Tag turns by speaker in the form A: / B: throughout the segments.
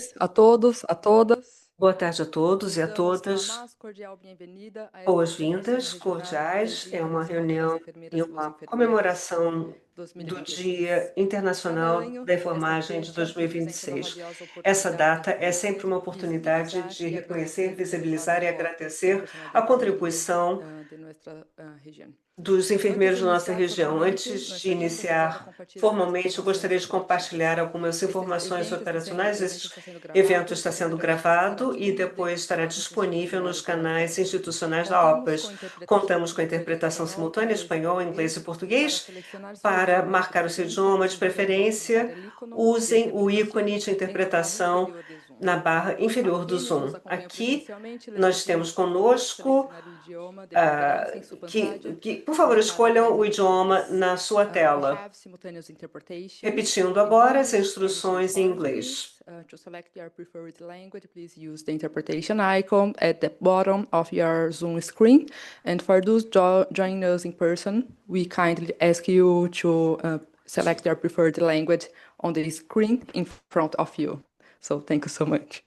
A: tardes a todos, a todas.
B: Boa tarde a todos e a
A: Damos a
B: todas.
A: mais cordial bem-vinda a esta Conferência
B: Boas-vindas,
A: Regional do
B: cordiais.
A: Dia
B: É uma
A: Internacional das
B: reunião e
A: Enfermeiras e dos
B: uma
A: Enfermeiros
B: comemoração do
A: 2026.
B: Dia
A: Cada
B: Internacional
A: ano,
B: da
A: esta
B: Enfermagem de
A: fecha representa uma
B: 2026.
A: valiosa
B: Essa
A: oportunidade de
B: data é sempre uma
A: reconhecer,
B: oportunidade
A: visibilizar
B: de
A: e
B: reconhecer,
A: agradecer o elevado
B: visibilizar e
A: aporte do
B: agradecer
A: personal de
B: a
A: enfermería
B: contribuição
A: de nossa região.
B: dos
A: Antes de
B: enfermeiros da nossa
A: iniciar
B: região.
A: formalmente,
B: Antes
A: nós
B: de
A: queríamos aproveitar a
B: iniciar
A: compartilhar algumas
B: formalmente, eu
A: informações
B: gostaria de compartilhar
A: operativas.
B: algumas informações operacionais.
A: Evento
B: Esse
A: está sendo
B: evento
A: gravado
B: está
A: e
B: sendo
A: depois será
B: gravado e
A: interativo
B: depois
A: dentro do
B: estará
A: quadro
B: disponível nos
A: institucional da
B: canais
A: OPAS.
B: institucionais da
A: Contamos com
B: OPAS.
A: interpretação
B: Contamos
A: em
B: com a
A: português e
B: interpretação
A: espanhol,
B: simultânea em
A: inglês e
B: espanhol, inglês e
A: português. Para
B: português.
A: selecionar seu
B: Para
A: idioma de
B: marcar o seu
A: preferência,
B: idioma de
A: basta digitar
B: preferência,
A: o ícone de
B: usem o ícone
A: interpretação
B: de
A: em la barra
B: interpretação
A: inferior do Zoom.
B: na barra
A: A
B: inferior do
A: quienes nos
B: Zoom.
A: acompanham
B: Aqui
A: presencialmente, les
B: nós temos
A: pedimos, por favor,
B: conosco
A: selecionar o idioma de preferência em sua pantalla
B: que, por
A: e
B: favor,
A: marcar a
B: escolham o
A: tecla
B: idioma
A: Inglês.
B: na sua
A: We
B: tela.
A: have simultaneous interpretation
B: Repetindo
A: in
B: agora as
A: English and
B: instruções em inglês.
A: Portuguese. To select your preferred language, please use the interpretation icon at the bottom of your Zoom screen. And for those joining us in person, we kindly ask you to select your preferred language on the screen in front of you. So thank you so much.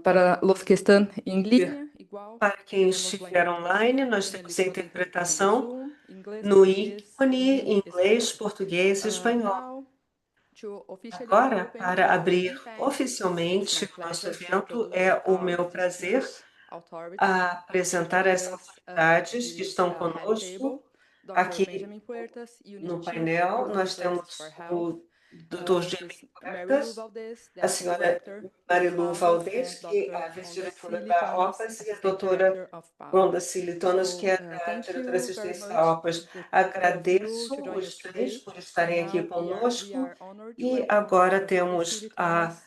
A: Para los que están en línea, igual,
B: Para quem
A: tenemos la
B: estiver online,
A: interpretación
B: nós
A: en el
B: temos a
A: icono de interpretación de
B: interpretação
A: Zoom, inglês,
B: no
A: português
B: ícone
A: e
B: inglês,
A: espanhol.
B: português e espanhol.
A: Now, to officially
B: Agora,
A: open
B: para
A: our
B: abrir
A: event, it's
B: oficialmente
A: my
B: o nosso
A: pleasure to
B: evento,
A: introduce
B: é o
A: our
B: meu prazer
A: distinguished authorities.
B: apresentar
A: With
B: as
A: us
B: autoridades que
A: this
B: estão
A: head table,
B: conosco.
A: Dr.
B: Aqui
A: Benjamin Puertas, Unit
B: no
A: Chief,
B: painel,
A: European
B: nós
A: Services for
B: temos
A: Health,
B: o Dr. Jimmy
A: Ms. Marilu
B: Puertas,
A: Valdez,
B: a
A: Deputy
B: senhora
A: Director of
B: Marilu
A: PAHOS, and
B: Valdez, que é
A: Dr.
B: a
A: Ronda
B: vice-diretora
A: Cili
B: da
A: Thomas,
B: OPAS, e a
A: Assistant
B: doutora
A: Director of
B: Ronda
A: PAHOS.
B: Cili Thomas, que
A: So,
B: é a
A: thank
B: diretora de
A: you very
B: assistência da
A: much,
B: OPAS.
A: the three of you,
B: Agradeço
A: to join us
B: os três
A: today.
B: por
A: And
B: estarem aqui
A: now we
B: conosco
A: are honored to
B: e
A: welcome
B: agora
A: Dr. Ronda
B: temos
A: Cili Thomas,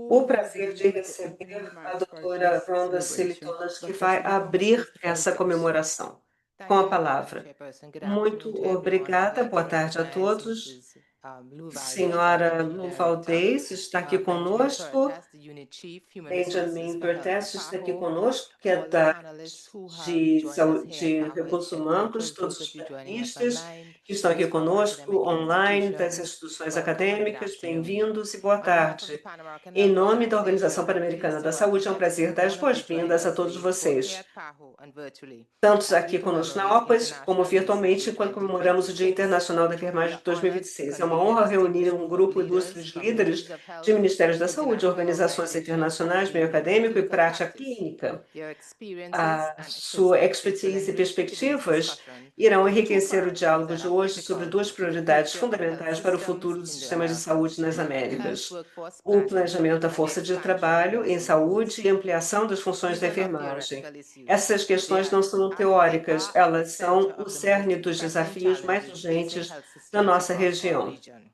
B: o
A: who will
B: prazer de
A: deliver the opening
B: receber a
A: remarks for
B: doutora
A: this
B: Ronda Cili
A: celebration.
B: Thomas, que
A: Dr.
B: vai
A: Cili Thomas,
B: abrir
A: the floor is
B: essa
A: yours.
B: comemoração com
C: Thank
B: a
C: you, Madam
B: palavra.
C: Chairperson. Good
B: Muito
C: afternoon to everyone. I'd
B: obrigada,
C: like
B: boa
C: to
B: tarde a
C: recognize
B: todos.
C: Mrs. Lou Valdez, our
B: Senhora
C: Deputy
B: Lu
C: Director,
B: Valdez está aqui
C: Benjamin
B: conosco.
C: Puertas, the Unit Chief, Human Resources
B: Benjamin
C: for Health at
B: Pertence está aqui
C: PAHO,
B: conosco, que é
C: all the
B: da
C: panelists who have
B: de,
C: joined us here at
B: de
C: PAHO,
B: Recursos
C: and of
B: Humanos,
C: course
B: todos
C: those
B: os
C: of you joining us
B: panelistas
C: online,
B: que estão aqui
C: those from
B: conosco,
C: academic
B: online, das
C: institutions.
B: instituições
C: Welcome and good
B: acadêmicas,
C: afternoon.
B: bem-vindos e boa
C: On behalf of the
B: tarde.
C: Pan American
B: Em
C: Health
B: nome da
C: Organization,
B: Organização
C: I'm
B: Pan-Americana
C: pleased to
B: da Saúde, é um
C: welcome
B: prazer dar as
C: one of you joining
B: boas-vindas a
C: us
B: todos
C: today, both here
B: vocês,
C: at PAHO and virtually,
B: tanto
C: as we
B: aqui conosco na
C: commemorate
B: OPAS, como
C: International
B: virtualmente,
C: ECG
B: enquanto comemoramos o Dia
C: 2026.
B: Internacional da
C: We
B: Enfermagem
C: are
B: de
C: honored to
B: 2026. É uma
C: convene a
B: honra reunir
C: distinguished
B: um
C: group of
B: grupo ilustre
C: leaders
B: de
C: from
B: líderes
C: ministries of
B: de
C: health,
B: Ministérios da Saúde,
C: international
B: organizações
C: organizations,
B: internacionais, meio
C: academia, and
B: acadêmico e
C: clinical
B: prática
C: practice.
B: clínica.
C: Their experiences
B: A
C: and
B: sua
C: perspectives will
B: expertise e
C: enrich today's
B: perspectivas
C: discussion
B: irão
C: on two
B: enriquecer o
C: priorities
B: diálogo
C: that
B: de
C: are
B: hoje sobre
C: critical
B: duas
C: to the
B: prioridades
C: future of health
B: fundamentais para o
C: systems
B: futuro dos
C: in the
B: sistemas de
C: Americas:
B: saúde nas
C: health
B: Américas:
C: workforce
B: o
C: planning
B: planejamento da
C: and the
B: força de
C: expansion of
B: trabalho em
C: nursing
B: saúde
C: needs.
B: e ampliação das funções
C: These
B: da
C: are not
B: enfermagem.
C: theoretical issues.
B: Essas questões não são
C: They
B: teóricas,
C: are at the
B: elas
C: center
B: são o
C: of the
B: cerne
C: most
B: dos
C: pressing
B: desafios mais
C: challenges facing
B: urgentes
C: health
B: da
C: systems
B: nossa
C: across our
B: região.
C: region.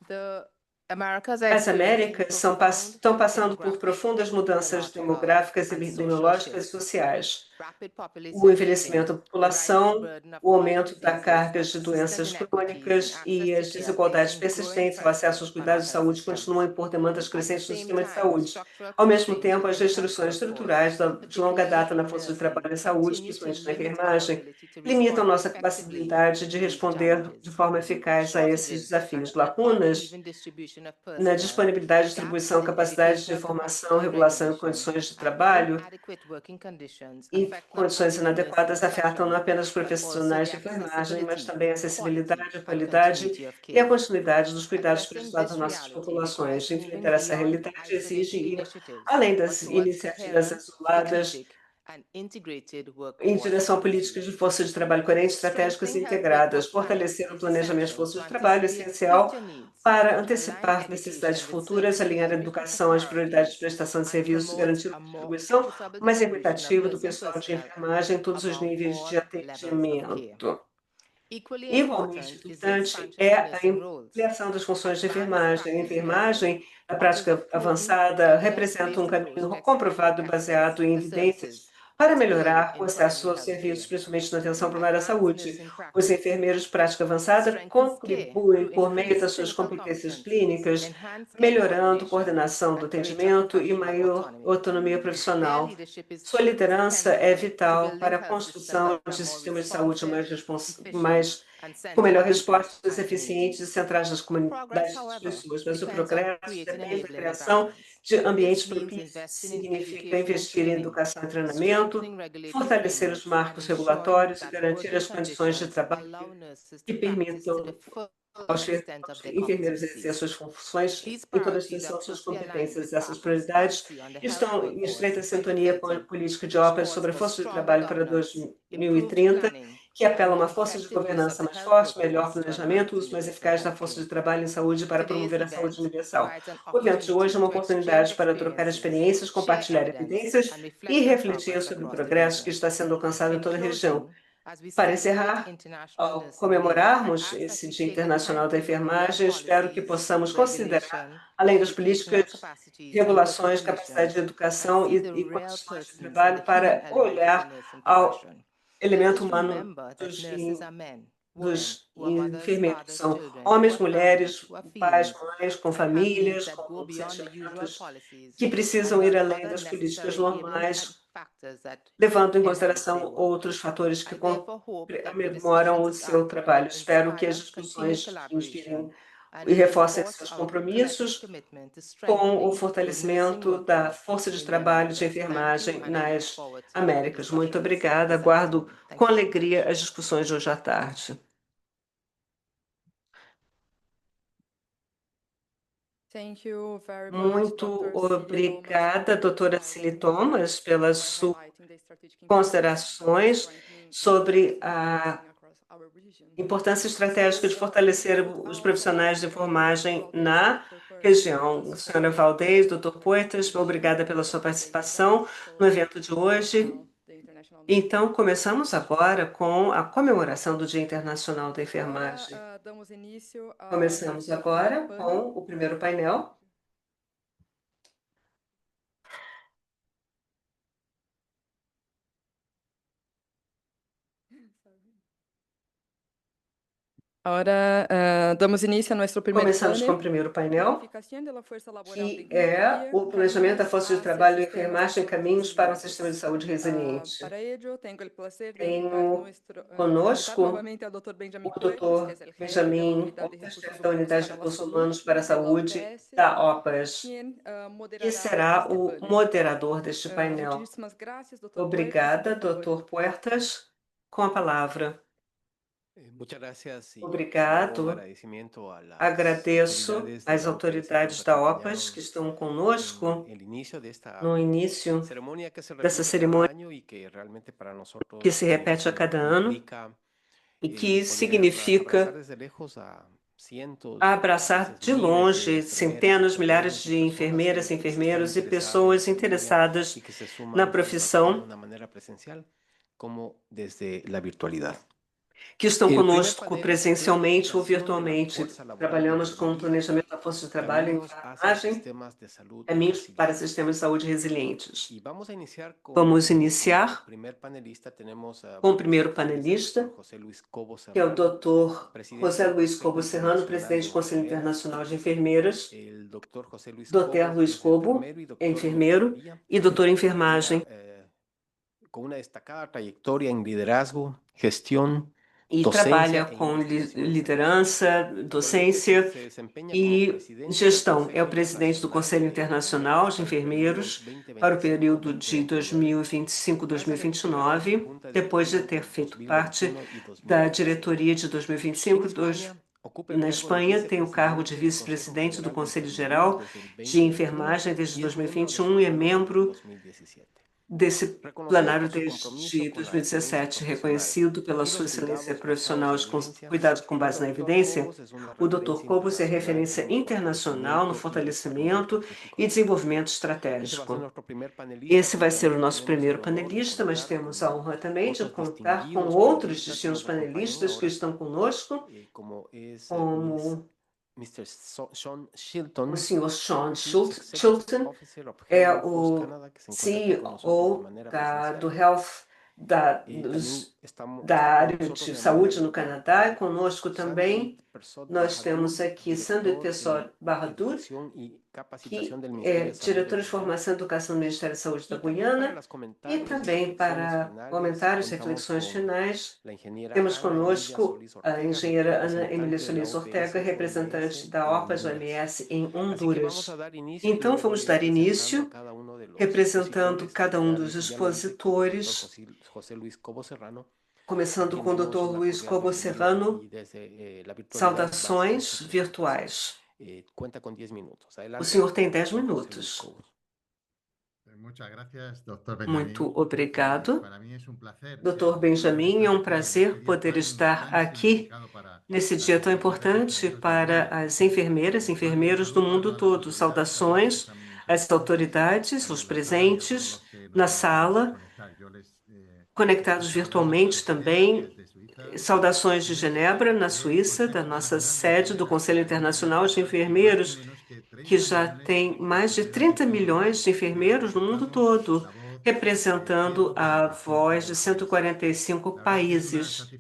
C: The Americas are
B: As
C: experiencing
B: Américas
C: profound
B: estão passando por
C: demographic,
B: profundas mudanças
C: ecological,
B: demográficas,
C: and social
B: epidemiológicas e
C: shifts.
B: sociais.
C: Rapid
B: O
C: population aging,
B: envelhecimento da
C: the rising
B: população,
C: burden of
B: o
C: chronic
B: aumento da
C: diseases,
B: carga
C: and
B: de
C: persistent
B: doenças
C: inequities in
B: crônicas
C: access
B: e
C: to
B: as
C: care
B: desigualdades
C: placing growing
B: persistentes ao acesso
C: pressure
B: aos
C: on our
B: cuidados de
C: health
B: saúde continuam a
C: systems.
B: impor demandas
C: At the
B: crescentes no
C: same
B: sistema de
C: time,
B: saúde.
C: structural
B: Ao mesmo
C: constraints
B: tempo, as
C: within the health
B: restrições estruturais
C: workforce,
B: de longa
C: particularly
B: data na
C: in
B: força de
C: nursing,
B: trabalho e saúde,
C: continue to
B: principalmente na
C: limit our
B: enfermagem,
C: ability to
B: limitam
C: respond
B: nossa
C: effectively
B: capacidade de
C: to these
B: responder de
C: challenges.
B: forma eficaz a esses
C: Shortages
B: desafios.
C: and
B: Lacunas
C: uneven distribution of
B: na
C: personnel,
B: disponibilidade,
C: gaps in
B: distribuição,
C: the
B: capacidade de
C: educational
B: formação,
C: capacity and
B: regulação e
C: recognition,
B: condições de
C: and
B: trabalho
C: inadequate working conditions
B: e
C: affect not
B: condições
C: only the nursing
B: inadequadas afetam não
C: profession,
B: apenas os
C: but also
B: profissionais
C: the
B: de enfermagem, mas
C: accessibility,
B: também a acessibilidade,
C: quality,
B: a
C: and
B: qualidade
C: continuity of
B: e a
C: care.
B: continuidade dos cuidados
C: Addressing
B: prestados às
C: this
B: nossas
C: reality requires
B: populações.
C: moving
B: Enfrentar essa
C: beyond
B: realidade exige
C: isolated
B: ir
C: initiatives,
B: além
C: but
B: das
C: towards
B: iniciativas
C: coherent,
B: isoladas
C: strategic, and integrated
B: em
C: workforce
B: direção a políticas
C: planning.
B: de força de trabalho coerentes, estratégicas
C: Strengthening
B: e
C: health
B: integradas.
C: workforce planning
B: Fortalecer o
C: is
B: planejamento de
C: essential
B: força
C: to
B: de trabalho é
C: anticipate
B: essencial
C: future needs,
B: para
C: align
B: antecipar necessidades
C: education with
B: futuras,
C: service
B: alinhar a
C: delivery
B: educação às prioridades de
C: priorities,
B: prestação de
C: and
B: serviços e
C: promote
B: garantir
C: a
B: a
C: more
B: distribuição
C: equitable
B: mais
C: distribution of
B: equitativa do
C: nursing
B: pessoal de
C: personnel
B: enfermagem em todos os
C: among
B: níveis de
C: all levels of care.
B: atendimento.
C: Equally
B: Igualmente
C: important is the
B: importante
C: expansion
B: é
C: of
B: a
C: nursing roles.
B: ampliação das funções de
C: Advanced
B: enfermagem. A
C: practice nursing
B: enfermagem, a
C: offers a
B: prática
C: proven,
B: avançada, representa um
C: evidence-based approach
B: caminho
C: to expanding
B: comprovado e
C: access
B: baseado em
C: for
B: evidências
C: services
B: para melhorar o acesso aos serviços, principalmente na atenção primária à saúde. Os enfermeiros de prática avançada contribuem por meio das suas competências clínicas, melhorando coordenação do atendimento e maior autonomia profissional. Sua liderança é vital para a construção de sistemas de saúde com melhor respostas eficientes e centrais nas comunidades das pessoas. Mas o progresso depende da criação de ambientes propícios, significa investir em educação e treinamento, fortalecer os marcos regulatórios e garantir as condições de trabalho que permitam aos enfermeiros exercer suas funções em toda a extensão de suas competências. Essas prioridades estão em estreita sintonia com a política de OPAS sobre a força de trabalho para 2030, que apela a uma força de governança mais forte, melhor planejamento, uso mais eficaz da força de trabalho em saúde para promover a saúde universal. O evento de hoje é uma oportunidade para trocar experiências, compartilhar evidências e refletir sobre o progresso que está sendo alcançado em toda a região. Para encerrar, ao comemorarmos esse Dia Internacional da Enfermagem, espero que possamos considerar, além das políticas, regulações, capacidade de educação e condições de trabalho, para olhar ao elemento humano dos enfermeiros. São homens, mulheres, pais, mães, com famílias, com sentimentos, que precisam ir além das políticas normais, levando em consideração outros fatores que aprimoram o seu trabalho. Espero que as discussões inspirem e reforcem seus compromissos com o fortalecimento da força de trabalho de enfermagem nas Américas. Muito obrigada. Aguardo com alegria as discussões de hoje à tarde. Muito obrigada, doutora Cily Thomas, pelas suas considerações sobre a importância estratégica de fortalecer os profissionais de enfermagem na região. Senhora Valdez, doutor Puertas, obrigada pela sua participação no evento de hoje. Então, começamos agora com a comemoração do Dia Internacional da Enfermagem. Começamos agora com o primeiro painel.
A: Ahora damos início a nosso primeiro
B: Começamos com o primeiro painel, que é o planejamento da força de trabalho e enfermagem em caminhos para um sistema de saúde resiliente. Tenho conosco o Dr. Benjamin, chefe da Unidade de Recursos Humanos para a Saúde da OPAS, que será o moderador deste painel. Obrigada, Dr. Puertas, com a palavra. Obrigado. Agradeço às autoridades da OPAS que estão conosco no início dessa cerimônia que se repete a cada ano e que significa abraçar de longe centenas, milhares de enfermeiras, enfermeiros e pessoas interessadas na profissão que estão conosco presencialmente ou virtualmente. Trabalhamos com o planejamento da força de trabalho em enfermagem, caminhos para sistemas de saúde resilientes. Vamos iniciar com o primeiro panelista, que é o Dr. José Luiz Cobo Serrano, presidente do Conselho Internacional de Enfermeiras. Dr. Luiz Cobo é enfermeiro e doutor em enfermagem.
D: Com uma destacada trajetória em liderazgo, gestão
B: e trabalha com liderança, docência e gestão. É o presidente do Conselho Internacional de Enfermeiros para o período de 2025-2029, depois de ter feito parte da diretoria de 2025. Na Espanha, tem o cargo de vice-presidente do Conselho Geral de Enfermagem desde 2021 e é membro desse plenário desde 2017, reconhecido pela sua excelência profissional de cuidado com base na evidência. O Dr. Cobos é referência internacional no fortalecimento e desenvolvimento estratégico. Esse vai ser o nosso primeiro panelista, mas temos a honra também de contar com outros distintos panelistas que estão conosco, como
D: Mr. Sean Shilton,
B: O senhor Sean
D: Chief Executive
B: Chilton
D: Officer of
B: é
D: Health Workforce
B: o
D: Canada, que se encuentra aqui com nosotros de
B: CEO
D: manera
B: do
D: presencial.
B: Health da,
D: Y
B: dos-
D: también
B: da
D: está con
B: área
D: nosotros
B: de
D: de
B: saúde
D: manera
B: no
D: virtual
B: Canadá. E conosco
D: Sandy
B: também
D: Persod
B: nós temos
D: Bahadur,
B: aqui Sandy
D: director
B: Pessoa Bahadur,
D: Educación y Capacitación
B: que
D: del
B: é
D: Ministerio de Salud de
B: diretor de
D: Guyana.
B: Formação e Educação do Ministério da Saúde da
D: Y también para
B: Guiana.
D: los
B: E
D: comentarios y
B: também
D: reflexiones
B: para
D: finales,
B: comentários e
D: contamos
B: reflexões
D: con
B: finais,
D: la ingeniera
B: temos
D: Ana Emilia
B: conosco
D: Solís
B: a
D: Ortega,
B: engenheira Ana Emília
D: representante de la
B: Solis Ortega,
D: OPS
B: representante
D: OMS
B: da
D: en
B: OPAS
D: Honduras.
B: OMS em
D: Así que vamos a
B: Honduras.
D: dar inicio y
B: Então,
D: luego
B: vamos
D: ir
B: dar
D: presentando a
B: início
D: cada uno de los
B: representando
D: expositores.
B: cada um dos
D: Ya lo hice con el doctor
B: expositores,
D: José Luis Cobo Serrano, a
B: começando
D: quien
B: com o
D: damos
B: Dr.
D: una
B: Luiz
D: cordial
B: Cobo
D: bienvenida
B: Serrano.
D: y desde la virtualidad va a hacer
B: Saudações
D: sus preguntas.
B: virtuais.
D: Cuenta con 10 minutos.
B: O
D: Adelante,
B: senhor tem 10
D: doctor José Luis
B: minutos.
D: Cobos.
E: Muchas gracias, doctor
B: Muito
E: Benjamín.
B: obrigado.
E: Para mim é prazer
B: Dr. Benjamin, é um prazer poder estar aqui nesse dia tão importante para as enfermeiras e enfermeiros do mundo todo. Saudações às autoridades, os presentes na sala, conectados virtualmente também. Saudações de Genebra, na Suíça, da nossa sede do Conselho Internacional de Enfermeiros, que já tem mais de 30 milhões de enfermeiros no mundo todo, representando a voz de 145 países.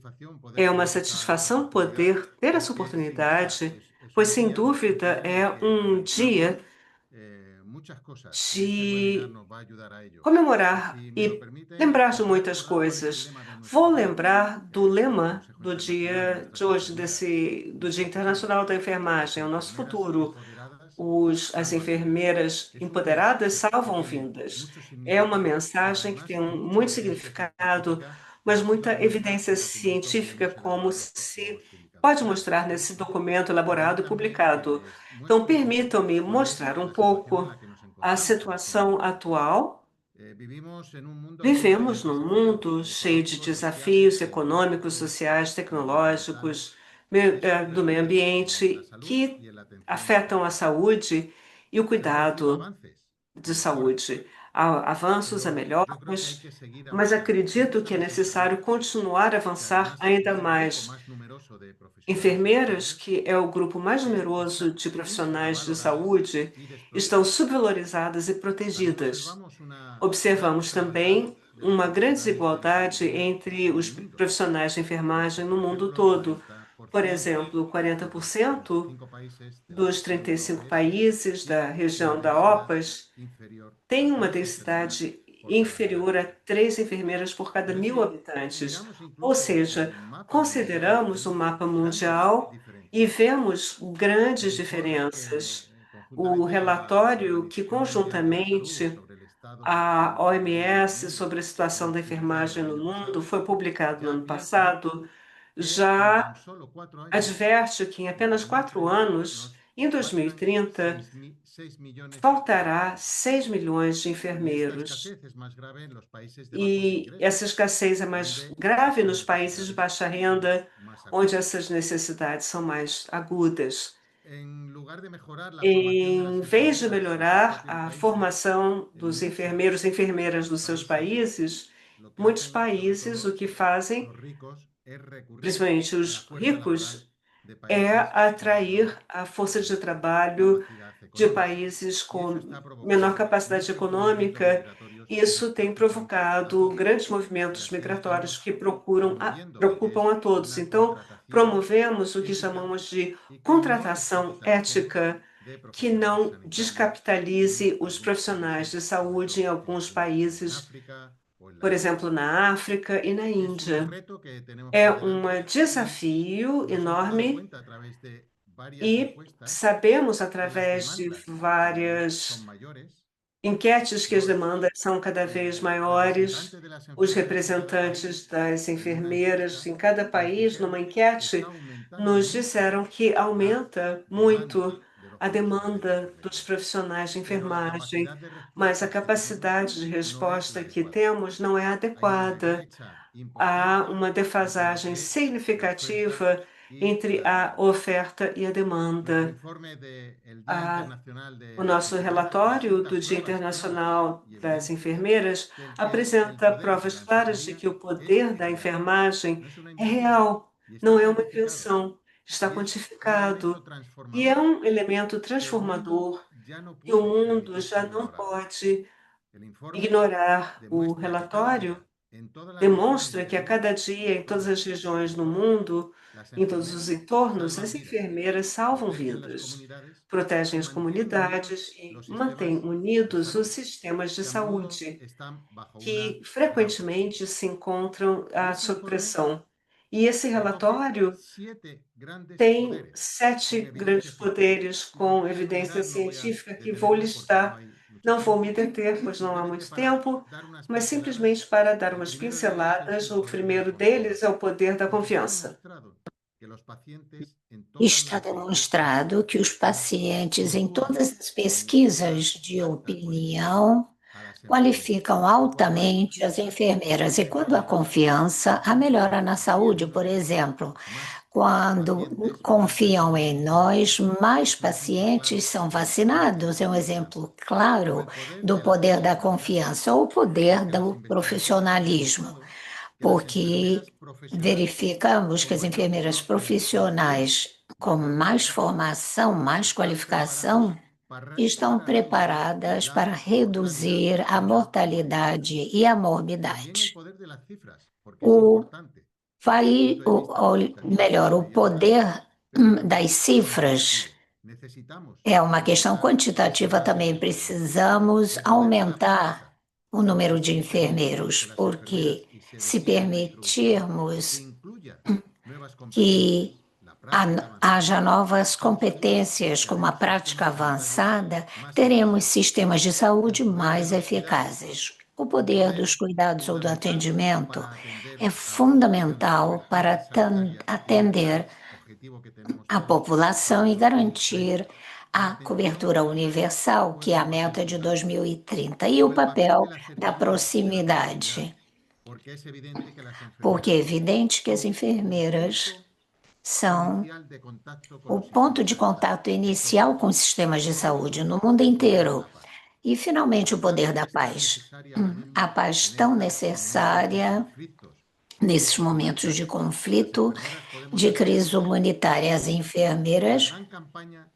B: É uma satisfação poder ter essa oportunidade, pois, sem dúvida, é um dia de comemorar e lembrar de muitas coisas. Vou lembrar do lema do dia de hoje, do Dia Internacional da Enfermagem, o nosso futuro. As enfermeiras empoderadas salvam vidas. É uma mensagem que tem muito significado, mas muita evidência científica, como se pode mostrar nesse documento elaborado e publicado. Então, permitam-me mostrar um pouco a situação atual. Vivemos num mundo cheio de desafios econômicos, sociais, tecnológicos, do meio ambiente, que afetam a saúde e o cuidado de saúde. Há avanços, há melhoras, mas acredito que é necessário continuar a avançar ainda mais. Enfermeiras, que é o grupo mais numeroso de profissionais de saúde, estão subvalorizadas e protegidas. Observamos também uma grande desigualdade entre os profissionais de enfermagem no mundo todo. Por exemplo, 40% dos 35 países da região da OPAS têm uma densidade inferior a 3 enfermeiras por cada 1.000 habitantes. Ou seja, consideramos o mapa mundial e vemos grandes diferenças. O relatório que, conjuntamente, a OMS sobre a situação da enfermagem no mundo foi publicado no ano passado, já adverte que em apenas 4 anos, em 2030, faltará 6 milhões de enfermeiros. E essa escassez é mais grave nos países de baixa renda, onde essas necessidades são mais agudas. Em vez de melhorar a formação dos enfermeiros e enfermeiras dos seus países, muitos países o que fazem, principalmente os ricos, é atrair a força de trabalho de países com menor capacidade econômica. Isso tem provocado grandes movimentos migratórios que preocupam a todos. Então, promovemos o que chamamos de contratação ética, que não descapitalize os profissionais de saúde em alguns países, por exemplo, na África e na Índia. É um desafio enorme e sabemos, através de várias enquetes, que as demandas são cada vez maiores. Os representantes das enfermeiras em cada país, numa enquete, nos disseram que aumenta muito a demanda dos profissionais de enfermagem, mas a capacidade de resposta que temos não é adequada. Há uma defasagem significativa entre a oferta e a demanda. O nosso relatório do Dia Internacional das Enfermeiras apresenta provas claras de que o poder da enfermagem é real, não é uma invenção. está
E: Y es un
B: quantificado
E: elemento
B: e é
E: transformador
B: elemento
E: que el
B: transformador
E: mundo ya no
B: que o
E: puede
B: mundo
E: permitirse
B: já não
E: ignorar.
B: pode
E: El informe
B: ignorar. O
E: demuestra que cada
B: relatório
E: día en todas las regiones
B: demonstra
E: del
B: que a
E: mundo,
B: cada dia, em todas as regiões do mundo,
E: las
B: em todos os
E: enfermeras
B: entornos,
E: salvan
B: as
E: vidas,
B: enfermeiras salvam
E: protegen las
B: vidas,
E: comunidades
B: protegem
E: y
B: as
E: mantienen unidos
B: comunidades e
E: los
B: mantêm
E: sistemas de
B: unidos os
E: salud
B: sistemas de
E: que a menudo
B: saúde,
E: están bajo una
B: que
E: gran presión.
B: frequentemente se encontram
E: Y
B: sob
E: este informe
B: pressão. E esse
E: recoge
B: relatório
E: 7 grandes
B: tem
E: poderes con
B: 7
E: evidencia
B: grandes
E: científica.
B: poderes
E: Si los
B: com
E: voy a
B: evidência
E: enumerar, no voy a
B: científica que vou
E: detenerme porque no
B: listar.
E: hay mucho
B: Não vou me
E: tiempo.
B: deter, pois não há
E: Simplemente
B: muito
E: para
B: tempo,
E: dar unas
B: mas
E: pinceladas,
B: simplesmente para dar
E: el
B: umas
E: primero de ellos es
B: pinceladas.
E: el
B: O
E: poder de la
B: primeiro deles é
E: confianza.
B: o poder da
E: Está
B: confiança.
E: demostrado que los pacientes en todas
F: Está
E: las encuestas
F: demonstrado que os pacientes, em
E: puntúan
F: todas as
E: con
F: pesquisas
E: una
F: de
E: alta
F: opinião,
E: cualificación a las enfermeras.
F: qualificam
E: Cuando hay
F: altamente as enfermeiras. E quando a confiança, a melhora na saúde, por exemplo.
E: más
F: Quando
E: pacientes
F: confiam
E: reciben
F: em nós, mais
E: es un ejemplo
F: pacientes
E: claro
F: são
E: del poder de la
F: vacinados. É um
E: confianza
F: exemplo
E: o
F: claro
E: el poder
F: do
E: de la
F: poder da
E: profesionalidad,
F: confiança ou o poder
E: porque las
F: do
E: investigaciones han
F: profissionalismo,
E: demostrado que las
F: porque
E: enfermeras profesionales
F: verificamos que
E: con
F: as
E: mayor
F: enfermeiras
E: formación
F: profissionais com mais formação, mais
E: están
F: qualificação,
E: preparados
F: estão
E: para reducir
F: preparadas
E: la
F: para
E: mortalidad
F: reduzir a
E: y la morbidad.
F: mortalidade e a
E: También el
F: morbidade.
E: poder de las cifras, porque es
F: O
E: importante desde el punto de vista cuantitativo,
F: melhor, o
E: que ya está,
F: poder
E: pero
F: das
E: también
F: cifras
E: cuantitativo. Necesitamos
F: é uma questão
E: aumentar
F: quantitativa
E: esa base
F: também.
E: de datos.
F: Precisamos
E: El poder de la
F: aumentar
E: premisa,
F: o número
E: porque
F: de
E: si permitimos
F: enfermeiros,
E: que las enfermeras
F: porque
E: y se
F: se
E: decide la introducción que
F: permitirmos
E: incluya nuevas competencias,
F: que
E: la práctica avanzada,
F: haja novas
E: conseguiremos
F: competências, como a
E: tener
F: prática
E: sistemas sanitarios
F: avançada,
E: más
F: teremos
E: eficientes.
F: sistemas de
E: El
F: saúde
E: poder de
F: mais
E: los cuidados,
F: eficazes. O
E: un
F: poder
E: poder
F: dos cuidados ou do
E: fundamental
F: atendimento
E: para atender
F: é
E: a la población y
F: fundamental para
E: emergencias sanitarias y
F: atender
E: lograr el objetivo que tenemos
F: a
E: todos
F: população
E: para
F: e
E: 2030,
F: garantir
E: la
F: a
E: atención
F: cobertura universal, que é a meta de
E: personalizada
F: 2030, e o
E: o el papel de
F: papel
E: la
F: da
E: cercanía y la proximidad,
F: proximidade,
E: porque es evidente que las
F: porque é
E: enfermeras
F: evidente que as
E: son un
F: enfermeiras
E: punto
F: são
E: inicial de contacto con
F: o
E: los
F: ponto
E: sistemas
F: de
E: sanitarios
F: contato
E: en todo el
F: inicial com
E: mundo.
F: os sistemas de
E: Y por
F: saúde
E: último,
F: no mundo
E: el poder de
F: inteiro.
E: la paz.
F: E, finalmente, o
E: La paz
F: poder da
E: es tan
F: paz.
E: necesaria ahora
F: A
E: mismo
F: paz
E: en
F: tão
E: estos momentos de
F: necessária
E: conflictos y
F: nesses
E: crisis
F: momentos de
E: humanitarias. Las
F: conflito,
E: enfermeras podemos
F: de
E: hacer
F: crise humanitária. As
E: la
F: enfermeiras
E: gran campaña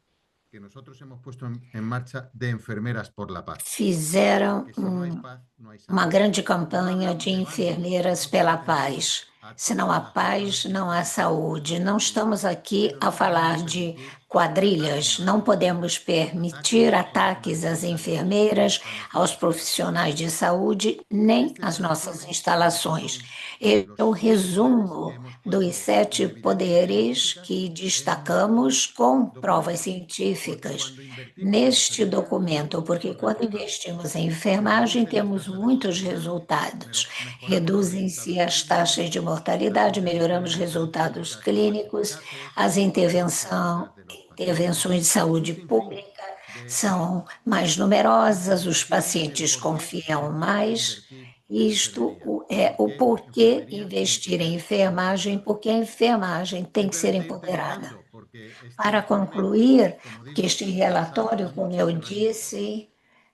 E: que nosotros hemos puesto en marcha de enfermeras por la paz.
F: fizeram
E: Porque si no hay paz, no hay
F: uma
E: salud.
F: grande
E: No
F: campanha
E: hablamos
F: de
E: de bandos,
F: enfermeiras
E: no
F: pela
E: pertenecemos
F: paz.
E: a
F: Se não há
E: todas las personas
F: paz,
E: que
F: não
E: están
F: há
E: en contra
F: saúde.
E: de
F: Não
E: nuestro
F: estamos
E: sistema.
F: aqui
E: Pero
F: a
E: no podemos
F: falar de
E: permitir ataques
F: quadrilhas.
E: a las
F: Não
E: enfermeras,
F: podemos permitir
E: ataques al
F: ataques
E: personal
F: às
E: sanitario,
F: enfermeiras,
E: a nuestros
F: aos
E: hospitales.
F: profissionais de saúde, nem
E: Este es
F: às
E: el
F: nossas
E: resumen de lo que
F: instalações.
E: son
F: É
E: los
F: o
E: 7 poderes que
F: resumo
E: hemos
F: dos
E: puesto
F: 7
E: con evidencias
F: poderes
E: científicas
F: que
E: en nuestro
F: destacamos com provas
E: documento. Porque
F: científicas
E: cuando invertimos en
F: neste
E: enfermería,
F: documento,
E: damos
F: porque
E: muchos
F: quando
E: resultados.
F: investimos em
E: Reducen
F: enfermagem,
E: las
F: temos
E: tasas de
F: muitos
E: mortalidad,
F: resultados.
E: mejoramos los
F: Reduzem-se
E: resultados
F: as taxas de
E: clínicos,
F: mortalidade,
E: hacemos
F: melhoramos
E: intervenciones
F: resultados
E: públicas más
F: clínicos,
E: eficaces
F: as
E: para la seguridad de los pacientes.
F: intervenções de saúde
E: Un sinfín
F: pública
E: de
F: são mais numerosas, os
E: justificaciones del
F: pacientes
E: por qué
F: confiam mais.
E: invertir en
F: Isto
E: enfermería.
F: é o
E: Porque
F: porquê
E: enfermería tiene que
F: investir em
E: ser
F: enfermagem,
E: empoderada.
F: porque a enfermagem tem que ser
E: Simplemente ir
F: empoderada.
E: terminando, porque este
F: Para
E: informe,
F: concluir,
E: como
F: que
E: digo,
F: este
E: basa
F: relatório,
E: en
F: como
E: muchas
F: eu
E: herramientas.
F: disse,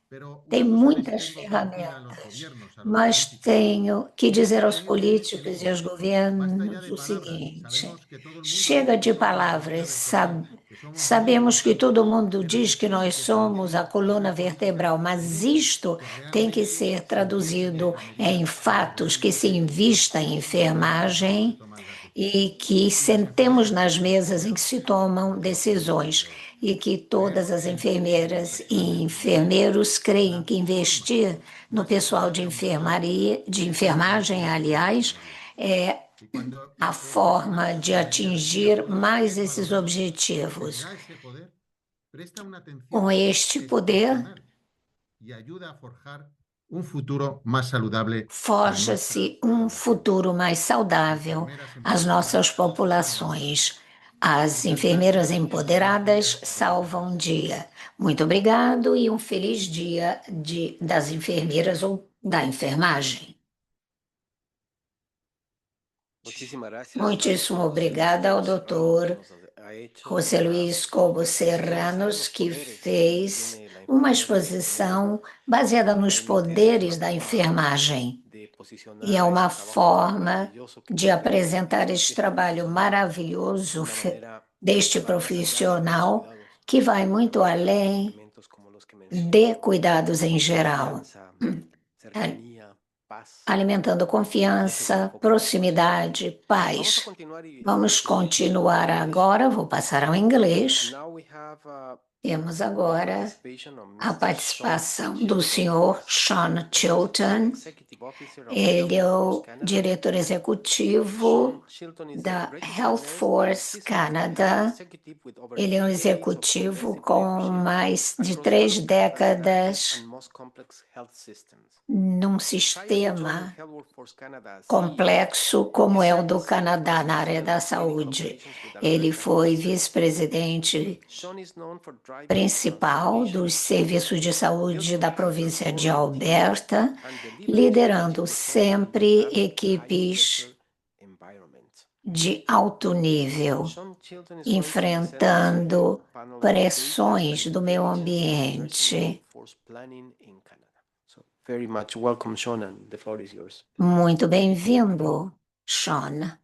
E: Pero
F: tem
E: una cosa les
F: muitas
E: tengo que decir a los
F: ferramentas,
E: gobiernos, a los
F: mas
E: políticos.
F: tenho que dizer aos
E: Tienen que ir
F: políticos e aos
E: teniendo, basta ya
F: governos
E: de
F: o
E: palabras.
F: seguinte:
E: Sabemos que todo el mundo
F: chega
E: dice que
F: de
E: somos la columna
F: palavras,
E: vertebral, que somos muy
F: sabemos que todo
E: importantes,
F: mundo
E: pero
F: diz
E: se
F: que
E: tiene
F: nós
E: que
F: somos a
E: traducir
F: coluna
E: en políticas
F: vertebral, mas
E: concretas
F: isto
E: que
F: tem que
E: realmente
F: ser
E: se impliquen en
F: traduzido
E: la
F: em
E: medida de que
F: fatos, que se
E: realmente
F: invista em
E: sean las personas que
F: enfermagem
E: toman las
F: e
E: decisiones.
F: que
E: Y las
F: sentemos
E: enfermeras
F: nas
E: tienen el
F: mesas em
E: poder
F: que se tomam
E: de proximidad
F: decisões
E: de hoy.
F: e que todas
E: Creemos
F: as
E: que invertir en el
F: enfermeiras
E: personal de
F: e
E: enfermería
F: enfermeiros creem
E: la
F: que
E: forma
F: investir no
E: más
F: pessoal
E: eficaz
F: de
E: de aumentar
F: enfermaria, de
E: el
F: enfermagem,
E: compromiso con la
F: aliás,
E: enfermería.
F: é
E: Y cuando
F: a
E: el personal
F: forma
E: de
F: de
E: enfermería recibe
F: atingir
E: poder,
F: mais
E: es
F: esses
E: valorado,
F: objetivos.
E: genera ese poder, presta una
F: Com
E: atención
F: este poder,
E: excepcional y ayuda a forjar un futuro más saludable a nuestra
F: forja-se
E: población.
F: futuro mais saudável
E: Enfermeras
F: às
E: empoderadas
F: nossas
E: salvan vidas.
F: populações. As
E: Muchas
F: enfermeiras
E: gracias y feliz
F: empoderadas
E: día de
F: salvam
E: enfermería.
F: dia. Muito obrigado e feliz dia das enfermeiras ou da enfermagem.
D: Muchísimas gracias al
F: Muitíssimo
D: doctor José Luis
F: obrigada ao
D: Cobo Serrano, que
F: doutor
D: nos ha hecho
F: José
D: una
F: Luiz Cobo
D: exposición basada en
F: Serranos,
D: los
F: que
D: poderes que
F: fez
D: tiene la
F: uma
D: enfermera y la enfermera
F: exposição baseada
D: para
F: nos
D: permitirnos
F: poderes
D: una
F: da
D: forma
F: enfermagem.
D: de
F: E é
D: posicionar ese
F: uma
D: trabajo tan
F: forma
D: maravilloso que
F: de
D: ustedes
F: apresentar
D: hacen, que
F: este
D: es
F: trabalho
D: profesional, de
F: maravilhoso
D: una manera
F: deste profissional que vai muito além de cuidados em geral, alimentando confiança, proximidade, paz. Vamos continuar agora, vou passar ao inglês. Temos agora a participação do senhor Sean Chilton. Ele é o diretor executivo da Health Force Canada. Ele é um executivo com mais de 3 décadas num sistema complexo como é o do Canadá na área da saúde. Ele foi vice-presidente principal dos serviços de saúde da província de Alberta, liderando sempre equipes de alto nível, enfrentando pressões do meio ambiente. Muito bem-vindo, Sean.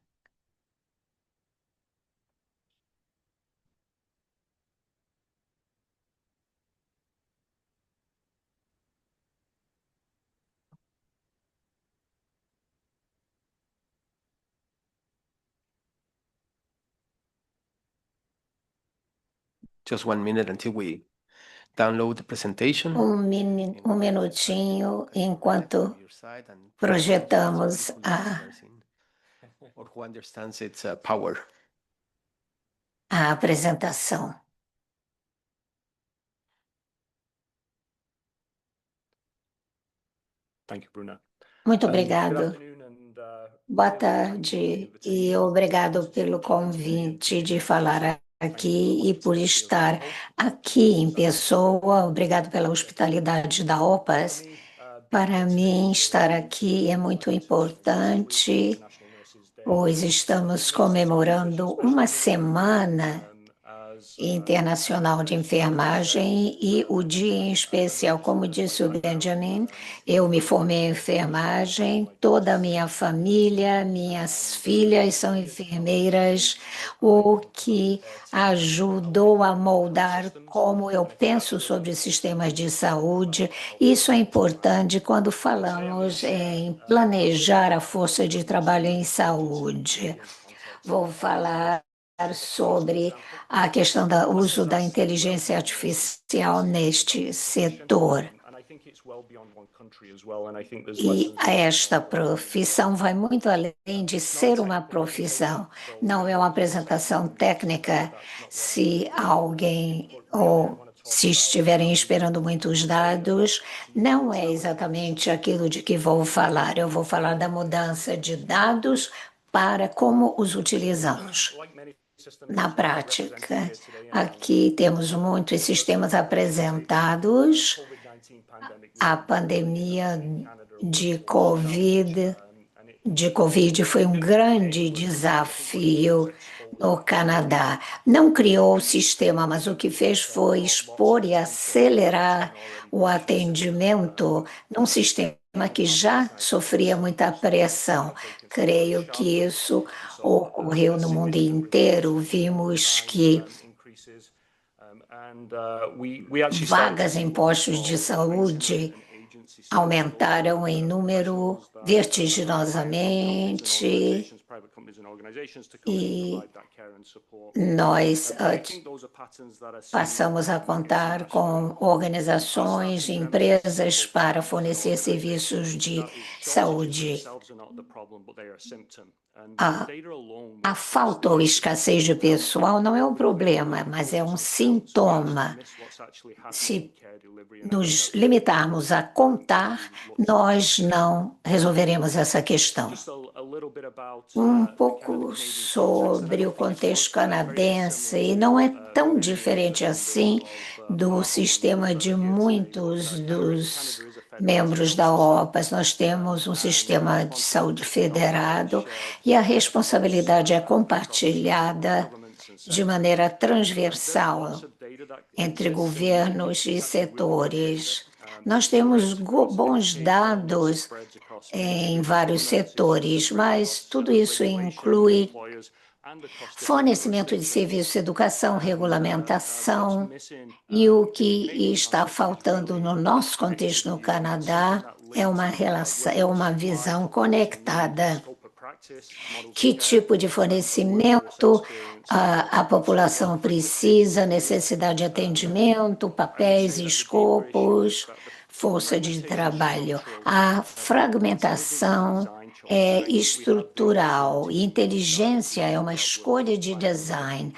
D: Just 1 minute until we download the presentation.
F: Um minutinho enquanto projetamos a apresentação. Muito obrigado. Boa tarde e obrigado pelo convite de falar aqui e por estar aqui em pessoa. Obrigado pela hospitalidade da OPAS. Para mim, estar aqui é muito importante, pois estamos comemorando uma semana internacional de enfermagem e o dia em especial, como disse o Benjamin, eu me formei em enfermagem, toda a minha família, minhas filhas são enfermeiras, o que ajudou a moldar como eu penso sobre sistemas de saúde. Isso é importante quando falamos em planejar a força de trabalho em saúde. Vou falar sobre a questão do uso da inteligência artificial neste setor. E esta profissão vai muito além de ser uma profissão. Não é uma apresentação técnica. Se alguém ou se estiverem esperando muitos dados, não é exatamente aquilo de que vou falar. Eu vou falar da mudança de dados para como os utilizamos. Na prática, aqui temos muitos sistemas apresentados. A pandemia de Covid foi um grande desafio no Canadá. Não criou o sistema, mas o que fez foi expor e acelerar o atendimento num sistema que já sofria muita pressão. Creio que isso ocorreu no mundo inteiro. Vimos que vagas em postos de saúde aumentaram em número vertiginosamente e nós passamos a contar com organizações e empresas para fornecer serviços de saúde. A falta ou escassez de pessoal não é um problema, mas é um sintoma. Se nos limitarmos a contar, nós não resolveremos essa questão. Um pouco sobre o contexto canadense, e não é tão diferente assim do sistema de muitos dos membros da OPAS. Nós temos um sistema de saúde federado e a responsabilidade é compartilhada de maneira transversal entre governos e setores. Nós temos bons dados em vários setores, mas tudo isso inclui fornecimento de serviços, educação, regulamentação. E o que está faltando no nosso contexto no Canadá é uma relação, é uma visão conectada. Que tipo de fornecimento a população precisa, necessidade de atendimento, papéis e escopos, força de trabalho. A fragmentação é estrutural e inteligência é uma escolha de design.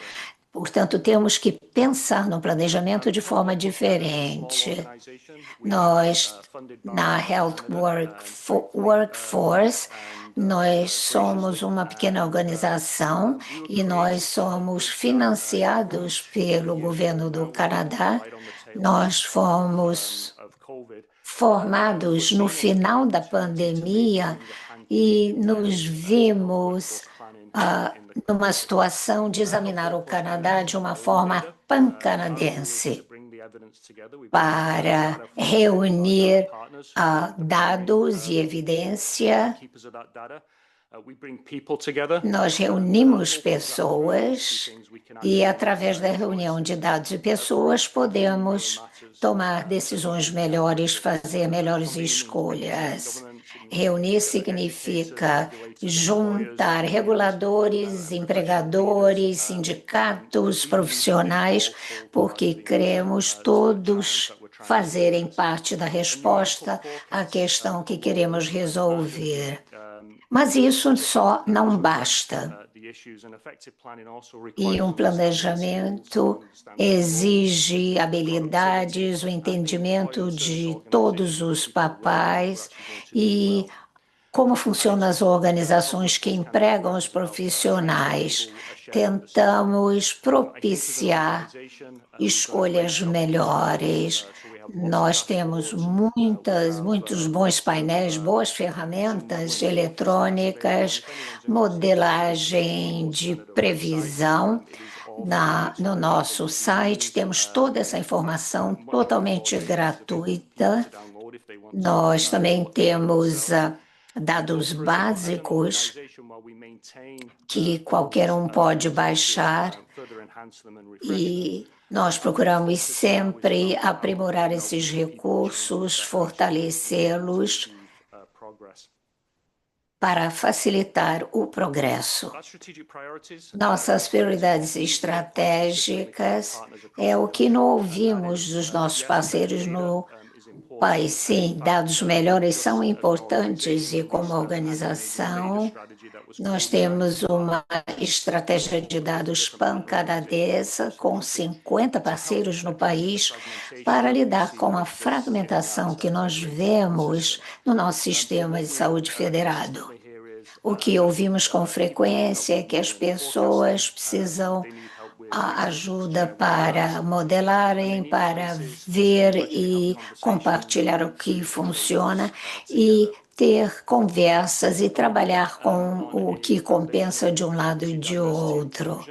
F: Portanto, temos que pensar no planejamento de forma diferente. Nós, na Health Workforce, nós somos uma pequena organização e nós somos financiados pelo governo do Canadá. Nós fomos formados no final da pandemia e nos vimos numa situação de examinar o Canadá de uma forma pan-canadense para reunir dados e evidência. Nós reunimos pessoas e, através da reunião de dados e pessoas, podemos tomar decisões melhores, fazer melhores escolhas. Reunir significa juntar reguladores, empregadores, sindicatos, profissionais, porque queremos todos fazerem parte da resposta à questão que queremos resolver. Mas isso só não basta. E um planejamento exige habilidades, o entendimento de todos os papais e como funcionam as organizações que empregam os profissionais. Tentamos propiciar escolhas melhores. Nós temos muitos bons painéis, boas ferramentas eletrônicas, modelagem de previsão. No nosso site temos toda essa informação totalmente gratuita. Nós também temos dados básicos que qualquer um pode baixar e nós procuramos sempre aprimorar esses recursos, fortalecê-los para facilitar o progresso. Nossas prioridades estratégicas é o que não ouvimos dos nossos parceiros no país. Sim, dados melhores são importantes e como organização nós temos uma estratégia de dados pan-canadense com 50 parceiros no país para lidar com a fragmentação que nós vemos no nosso sistema de saúde federado. O que ouvimos com frequência é que as pessoas precisam ajuda para modelarem, para ver e compartilhar o que funciona e ter conversas e trabalhar com o que compensa de um lado e de outro.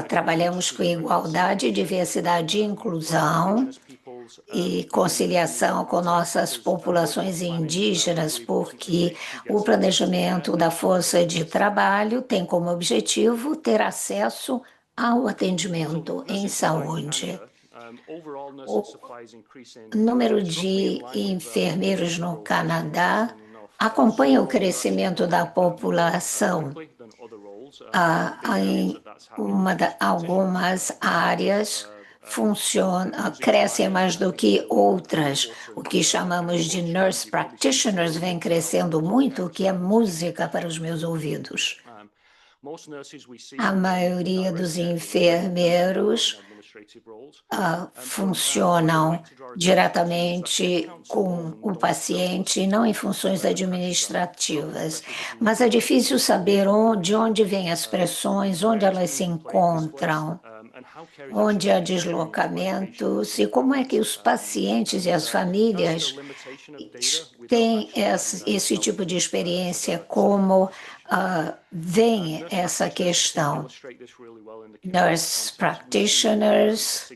F: Trabalhamos com igualdade, diversidade e inclusão e conciliação com nossas populações indígenas, porque o planejamento da força de trabalho tem como objetivo ter acesso ao atendimento em saúde. O número de enfermeiros no Canadá acompanha o crescimento da população. Em algumas áreas crescem mais do que outras. O que chamamos de nurse practitioners vem crescendo muito, o que é música para os meus ouvidos. A maioria dos enfermeiros funcionam diretamente com o paciente e não em funções administrativas. Mas é difícil saber de onde vêm as pressões, onde elas se encontram, onde há deslocamentos e como é que os pacientes e as famílias têm esse tipo de experiência, como vem essa questão. Nurse practitioners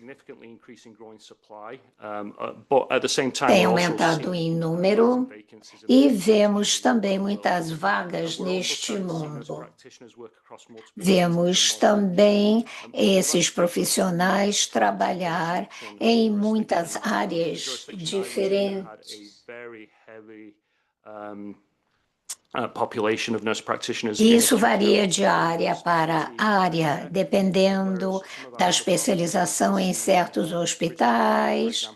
F: têm aumentado em número e vemos também muitas vagas neste mundo. Vemos também esses profissionais trabalhar em muitas áreas diferentes. Isso varia de área para área, dependendo da especialização em certos hospitais.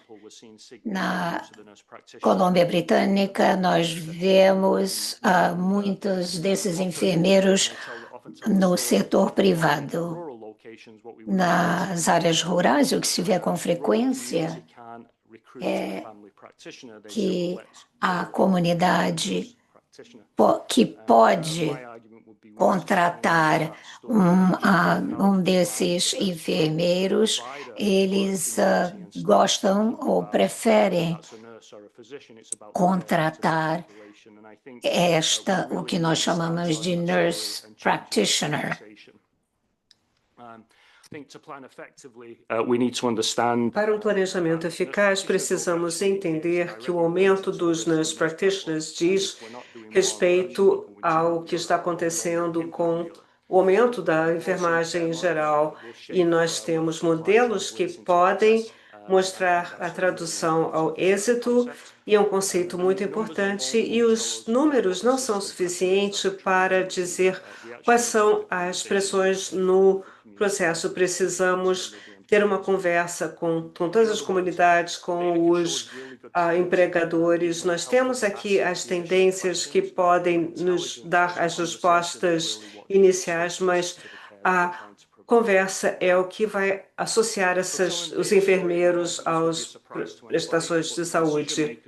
F: Na Colômbia Britânica, nós vemos muitos desses enfermeiros no setor privado. Nas áreas rurais, o que se vê com frequência é que a comunidade que pode contratar um desses enfermeiros, eles gostam ou preferem contratar o que nós chamamos de nurse practitioner.
B: Para um planejamento eficaz, precisamos entender que o aumento dos nurse practitioners diz respeito ao que está acontecendo com o aumento da enfermagem em geral. E nós temos modelos que podem mostrar a tradução ao êxito, e é um conceito muito importante, e os números não são suficientes para dizer quais são as pressões no processo. Precisamos ter uma conversa com todas as comunidades, com os empregadores. Nós temos aqui as tendências que podem nos dar as respostas iniciais, mas a conversa é o que vai associar os enfermeiros às prestações de saúde.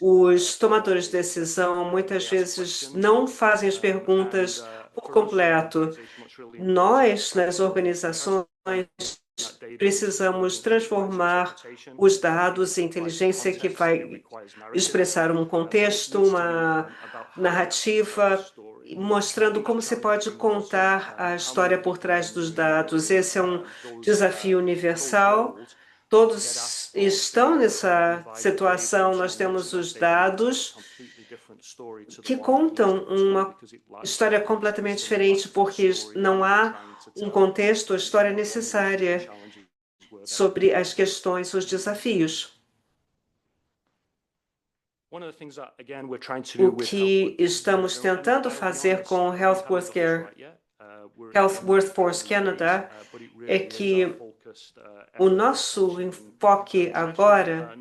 B: Os tomadores de decisão muitas vezes não fazem as perguntas por completo. Nós, nas organizações, precisamos transformar os dados em inteligência que vai expressar um contexto, uma narrativa, mostrando como se pode contar a história por trás dos dados. Esse é um desafio universal. Todos estão nessa situação. Nós temos os dados que contam uma história completamente diferente, porque não há um contexto, a história necessária sobre as questões, os desafios. O que estamos tentando fazer com o Health Workforce Canada é que o nosso enfoque agora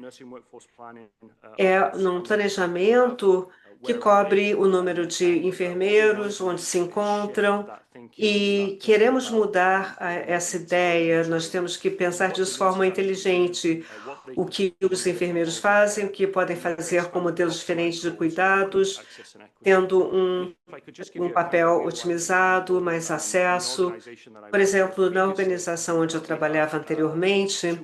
B: é num planejamento que cobre o número de enfermeiros, onde se encontram, e queremos mudar essa ideia. Nós temos que pensar de forma inteligente o que os enfermeiros fazem, o que podem fazer com modelos diferentes de cuidados, tendo um papel otimizado, mais acesso. Por exemplo, na organização onde eu trabalhava anteriormente,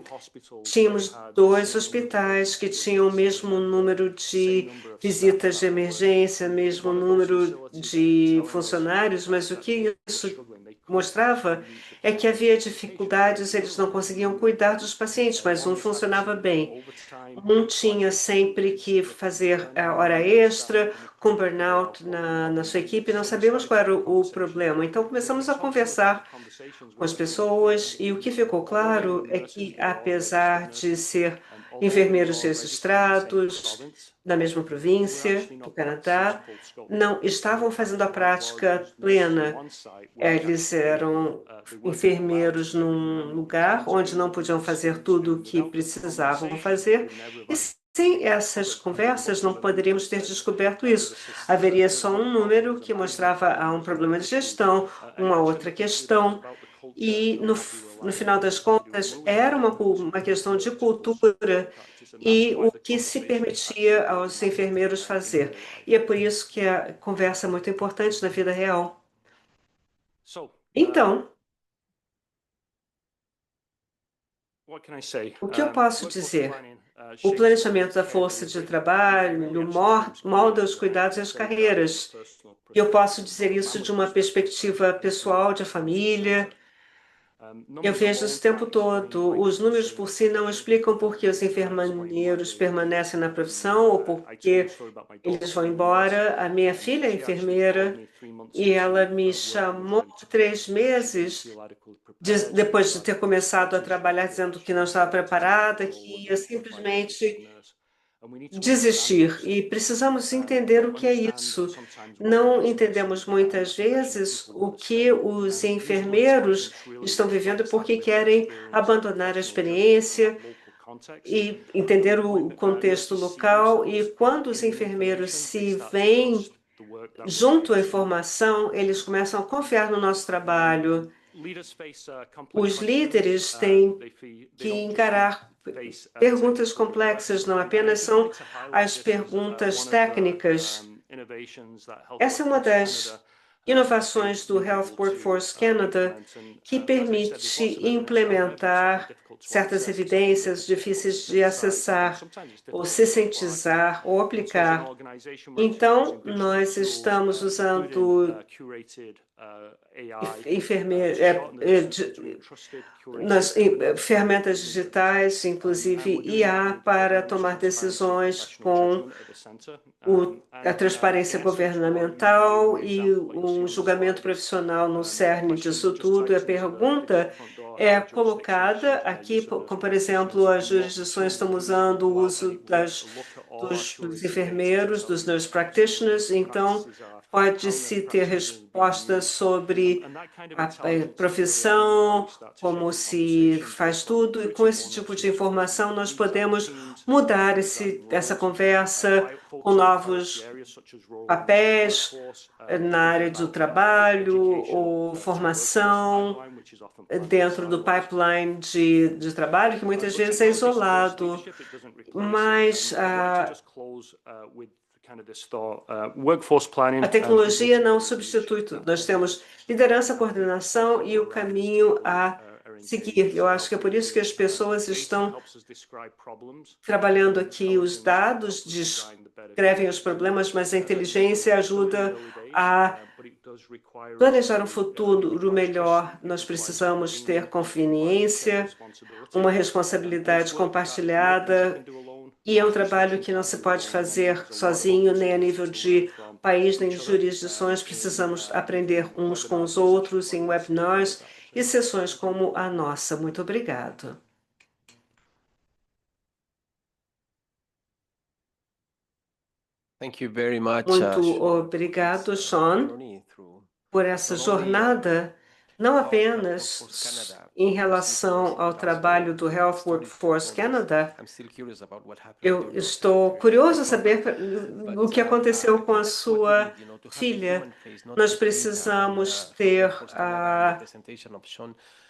B: tínhamos 2 hospitais que tinham o mesmo número de visitas de emergência, mesmo número de funcionários, mas o que isso mostrava é que havia dificuldades, eles não conseguiam cuidar dos pacientes, mas um funcionava bem. Um tinha sempre que fazer a hora extra, com burnout na sua equipe, não sabíamos qual era o problema. Então, começamos a conversar com as pessoas e o que ficou claro é que, apesar de ser enfermeiros registrados na mesma província do Canadá, não estavam fazendo a prática plena. Eles eram enfermeiros num lugar onde não podiam fazer tudo o que precisavam fazer. E sem essas conversas, não poderíamos ter descoberto isso. Haveria só um número que mostrava um problema de gestão, uma outra questão. E, no final das contas, era uma questão de cultura e o que se permitia aos enfermeiros fazer. E é por isso que a conversa é muito importante na vida real. Então, o que eu posso dizer? O planejamento da força de trabalho molda os cuidados e as carreiras. Eu posso dizer isso de uma perspectiva pessoal, de família. Eu vejo isso o tempo todo. Os números por si não explicam por que os enfermeiros permanecem na profissão ou por que eles vão embora. A minha filha é enfermeira e ela me chamou 3 meses depois de ter começado a trabalhar, dizendo que não estava preparada, que ia simplesmente desistir. E precisamos entender o que é isso. Não entendemos muitas vezes o que os enfermeiros estão vivendo e por que querem abandonar a experiência e entender o contexto local. E quando os enfermeiros se veem junto à informação, eles começam a confiar no nosso trabalho. Os líderes têm que encarar perguntas complexas, não apenas são as perguntas técnicas. Essa é uma das inovações do Health Workforce Canada, que permite implementar certas evidências difíceis de acessar, ou se cientizar, ou aplicar. Então, nós estamos usando ferramentas digitais, inclusive IA, para tomar decisões com a transparência governamental e um julgamento profissional no cerne disso tudo. A pergunta é colocada aqui, como, por exemplo, as jurisdições estão usando o uso dos enfermeiros, dos nurse practitioners, então pode-se ter respostas sobre a profissão, como se faz tudo, e com esse tipo de informação nós podemos mudar essa conversa com novos papéis na área do trabalho ou formação dentro do pipeline de trabalho, que muitas vezes é isolado, mas a tecnologia não substitui tudo. Nós temos liderança, coordenação e o caminho a seguir. Eu acho que é por isso que as pessoas estão trabalhando aqui. Os dados descrevem os problemas, mas a inteligência ajuda a planejar um futuro melhor. Nós precisamos ter conveniência, uma responsabilidade compartilhada. E é um trabalho que não se pode fazer sozinho, nem a nível de país, nem de jurisdições. Precisamos aprender uns com os outros em webinars e sessões como a nossa. Muito obrigado. Muito obrigado, Sean, por essa jornada, não apenas em relação ao trabalho do Health Workforce Canada. Eu estou curioso a saber o que aconteceu com a sua filha. Nós precisamos ter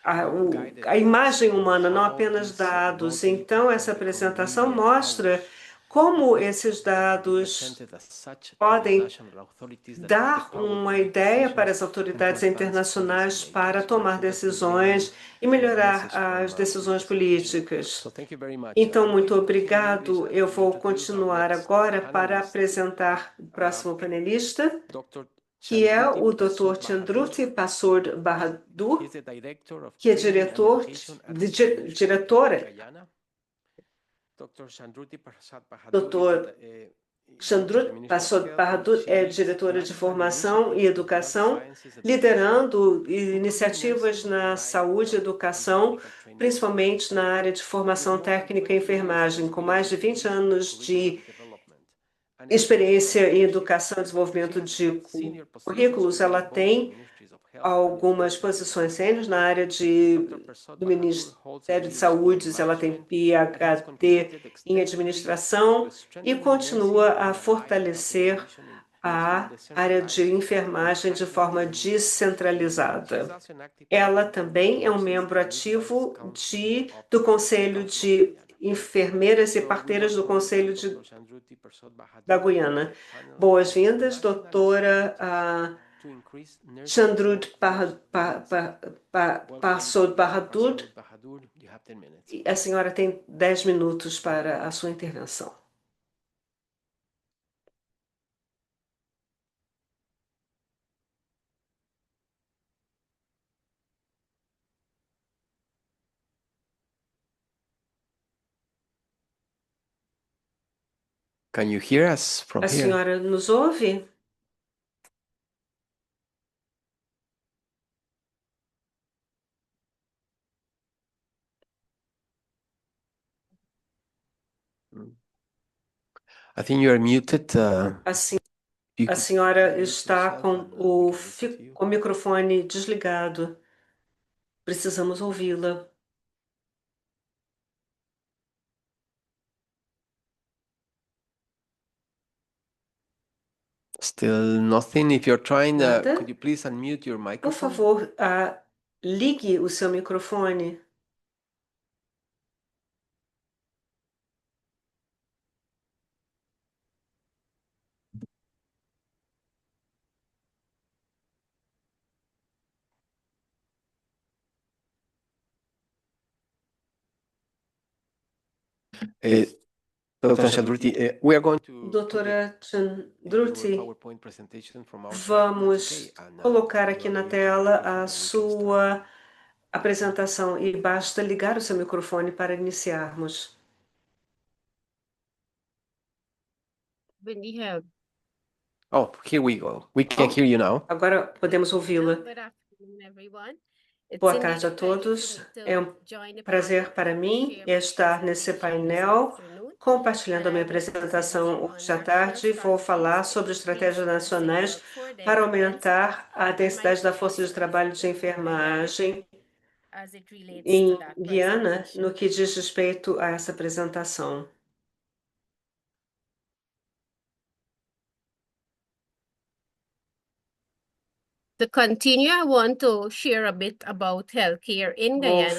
B: a imagem humana, não apenas dados. Então, essa apresentação mostra como esses dados podem dar uma ideia para as autoridades internacionais para tomar decisões e melhorar as decisões políticas. Então, muito obrigado. Eu vou continuar agora para apresentar o próximo panelista, que é o Dr. Chandruti Prasad Bahadur, que é diretora Dr. Chandruti Prasad Bahadur é diretora de formação e educação, liderando iniciativas na saúde e educação, principalmente na área de formação técnica e enfermagem, com mais de 20 anos de experiência em educação e desenvolvimento de currículos. Ela tem algumas posições sêniores na área do Ministério de Saúde. Ela tem PhD em administração e continua a fortalecer a área de enfermagem de forma descentralizada. Ela também é um membro ativo do Conselho de Enfermeiras e Parteiras do Conselho da Guiana. Boas-vindas, doutora Chandrud Parsod Bahadur. E a senhora tem 10 minutos para a sua intervenção.
D: Can you hear us from
B: A
D: here?
B: senhora nos ouve?
D: I think you are muted.
B: A senhora está com o microfone desligado. Precisamos ouvi-la.
D: Still nothing. If you're trying,
B: Nada?
D: could you please unmute your
B: Por
D: microphone?
B: favor, ligue o seu microfone.
D: Dr. Chandruti, we are going to
B: Doutora
D: your
B: Chandruti,
D: PowerPoint presentation from our side.
B: vamos
D: That's okay. And,
B: colocar
D: you
B: aqui
D: are
B: na
D: ready to
B: tela
D: begin,
B: a
D: we can start.
B: sua apresentação e basta ligar o seu microfone para iniciarmos.
D: Oh, here we go. We can hear you now.
B: Agora podemos ouvi-la. Boa tarde a todos. É um prazer para mim estar nesse painel compartilhando a minha apresentação hoje à tarde. Vou falar sobre estratégias nacionais para aumentar a densidade da força de trabalho de enfermagem em Guiana, no que diz respeito a essa apresentação. Vou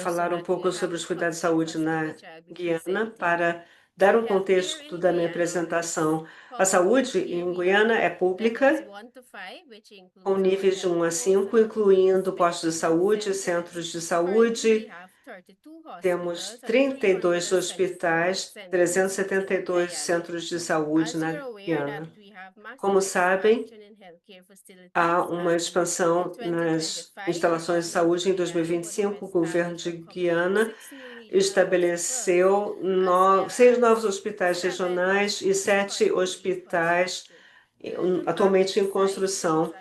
B: falar um pouco sobre os cuidados de saúde na Guiana para dar um contexto da minha apresentação. A saúde em Guiana é pública, com níveis de 1 a 5, incluindo postos de saúde, centros de saúde. Temos 32 hospitais, 372 centros de saúde na Guiana. Como sabem, há uma expansão nas instalações de saúde em 2025. O governo de Guiana estabeleceu 6 novos hospitais regionais e 7 hospitais atualmente em construção.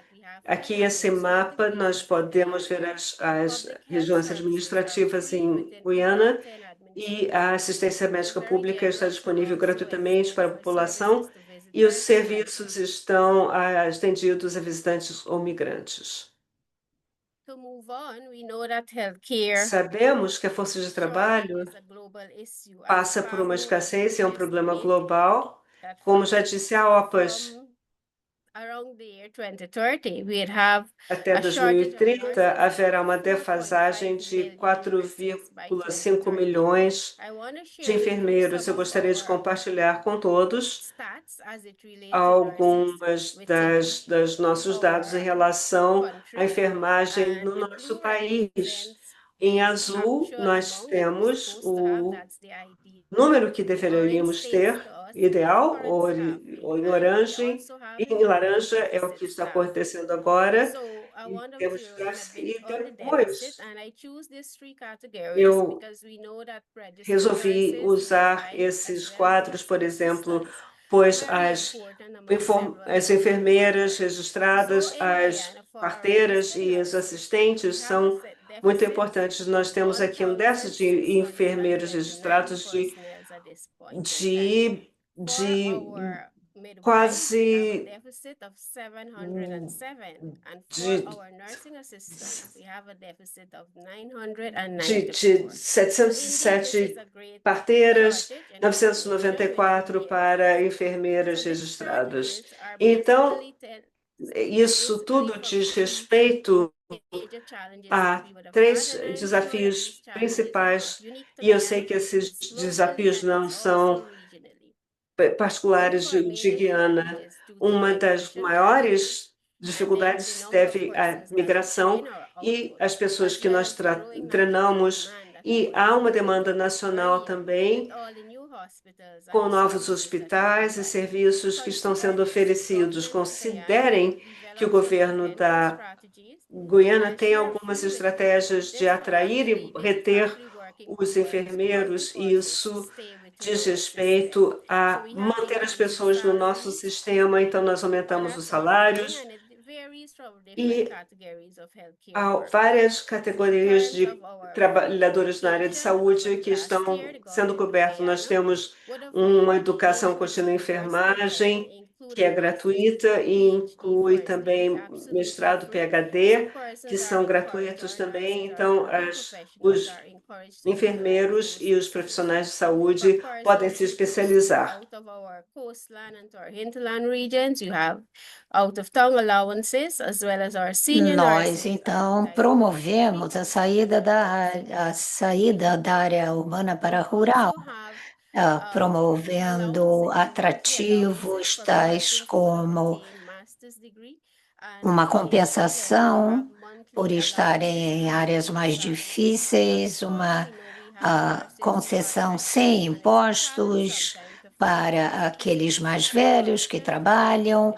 B: Aqui, esse mapa, nós podemos ver as regiões administrativas em Guiana e a assistência médica pública está disponível gratuitamente para a população e os serviços estão estendidos a visitantes ou migrantes. Sabemos que a força de trabalho passa por uma escassez e é um problema global. Como já disse a OPAS, até 2030 haverá uma defasagem de 4,5 milhões de enfermeiros. Eu gostaria de compartilhar com todos algumas dos nossos dados em relação à enfermagem no nosso país. Em azul, nós temos o número que deveríamos ter, ideal, ou em laranja é o que está acontecendo agora, em termos de classe, e depois eu resolvi usar esses quadros, por exemplo, pois as enfermeiras registradas, as parteiras e os assistentes são muito importantes. Nós temos aqui um déficit de enfermeiros registrados de quase de 707 parteiras, 994 para enfermeiras registradas. Então, isso tudo diz respeito a 3 desafios principais, e eu sei que esses desafios não são particulares de Guiana. Uma das maiores dificuldades se deve à migração e as pessoas que nós treinamos, e há uma demanda nacional também com novos hospitais e serviços que estão sendo oferecidos. Considerem que o governo da Guiana tem algumas estratégias de atrair e reter os enfermeiros, e isso diz respeito a manter as pessoas no nosso sistema, então nós aumentamos os salários e há várias categorias de trabalhadores na área de saúde que estão sendo cobertos. Nós temos uma educação contínua em enfermagem, que é gratuita e inclui também mestrado PhD, que são gratuitos também. Então, os enfermeiros e os profissionais de saúde podem se especializar.
F: Nós, então, promovemos a saída da área urbana para a rural, promovendo atrativos tais como uma compensação por estarem em áreas mais difíceis, uma concessão sem impostos para aqueles mais velhos que trabalham,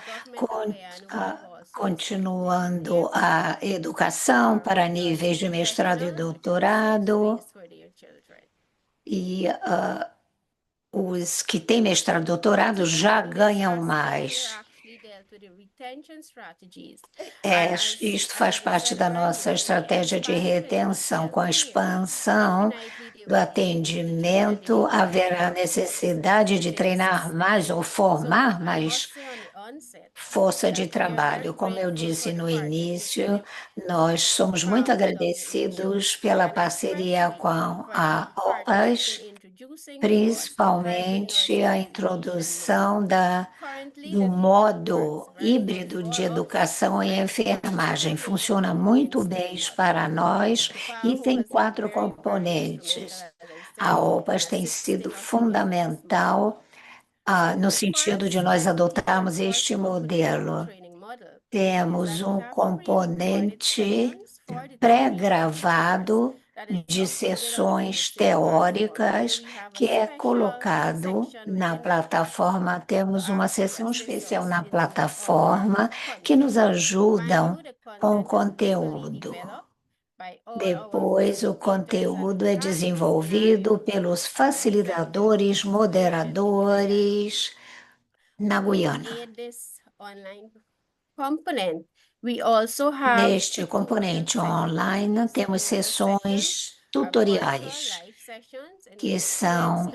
F: continuando a educação para níveis de mestrado e doutorado, e os que têm mestrado e doutorado já ganham mais. Isto faz parte da nossa estratégia de retenção. Com a expansão do atendimento, haverá necessidade de treinar mais ou formar mais força de trabalho. Como eu disse no início, nós somos muito agradecidos pela parceria com a OPAS, principalmente a introdução do modo híbrido de educação e enfermagem. Funciona muito bem para nós e tem 4 componentes. A OPAS tem sido fundamental no sentido de nós adotarmos este modelo. Temos um componente pré-gravado de sessões teóricas que é colocado na plataforma. Temos uma sessão especial na plataforma que nos ajudam com conteúdo. Depois, o conteúdo é desenvolvido pelos facilitadores, moderadores na Guiana. Neste componente online, temos sessões tutoriais que são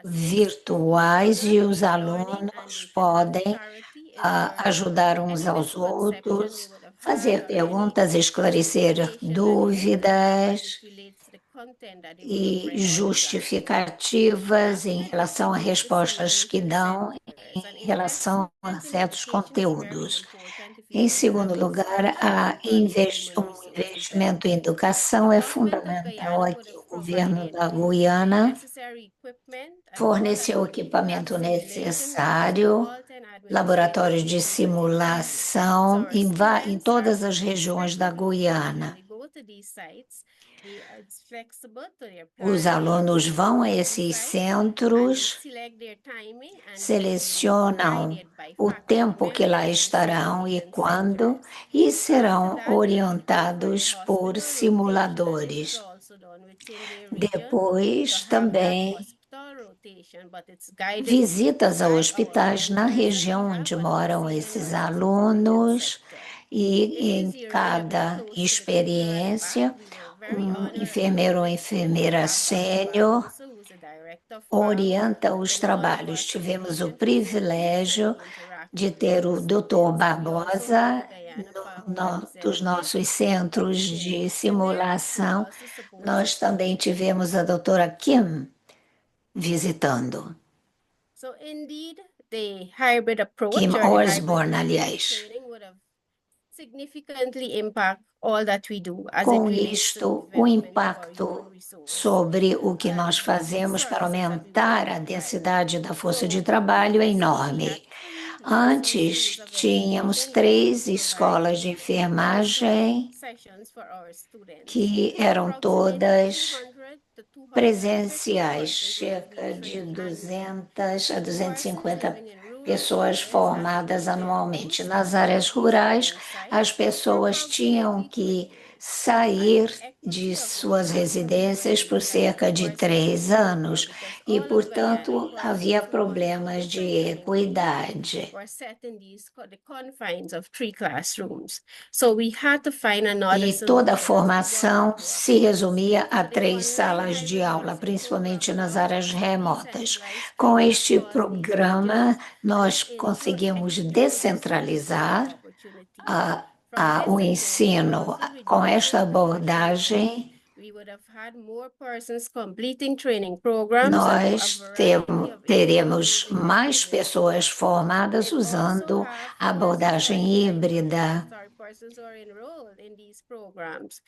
F: virtuais e os alunos podem ajudar uns aos outros, fazer perguntas, esclarecer dúvidas e justificativas em relação a respostas que dão em relação a certos conteúdos. Em segundo lugar, um investimento em educação é fundamental aqui. O governo da Guiana forneceu o equipamento necessário, laboratórios de simulação em todas as regiões da Guiana. Os alunos vão a esses centros, selecionam o tempo que lá estarão e quando, e serão orientados por simuladores. Depois, também, visitas a hospitais na região onde moram esses alunos, e em cada experiência, um enfermeiro ou enfermeira sênior orienta os trabalhos. Tivemos o privilégio de ter o Dr. Barbosa dos nossos centros de simulação. Nós também tivemos a doutora Kim visitando. Kim Osborne, aliás. Com isto, o impacto sobre o que nós fazemos para aumentar a densidade da força de trabalho é enorme. Antes, tínhamos 3 escolas de enfermagem que eram todas presenciais, cerca de 200 a 250 pessoas formadas anualmente. Nas áreas rurais, as pessoas tinham que sair de suas residências por cerca de 3 anos e, portanto, havia problemas de equidade. E toda a formação se resumia a 3 salas de aula, principalmente nas áreas remotas. Com este programa, nós conseguimos descentralizar o ensino. Com esta abordagem, nós teremos mais pessoas formadas usando a abordagem híbrida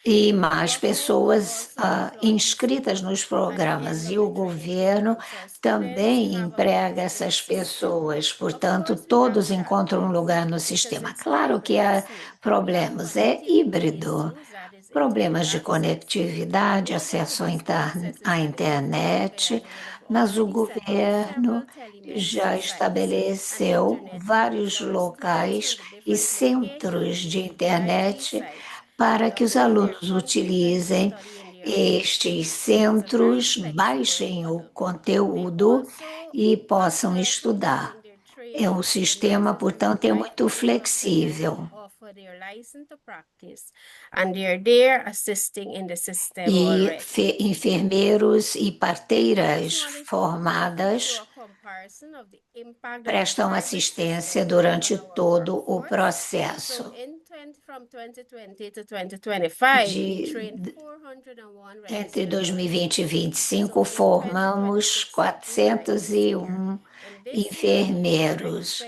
F: e mais pessoas inscritas nos programas. E o governo também emprega essas pessoas, portanto, todos encontram um lugar no sistema. Claro que há problemas, é híbrido. Problemas de conectividade, acesso à internet, mas o governo já estabeleceu vários locais e centros de internet para que os alunos utilizem estes centros, baixem o conteúdo e possam estudar. O sistema, portanto, é muito flexível. E enfermeiros e parteiras formadas prestam assistência durante todo o processo. Entre 2020 e 2025, formamos 401 enfermeiros.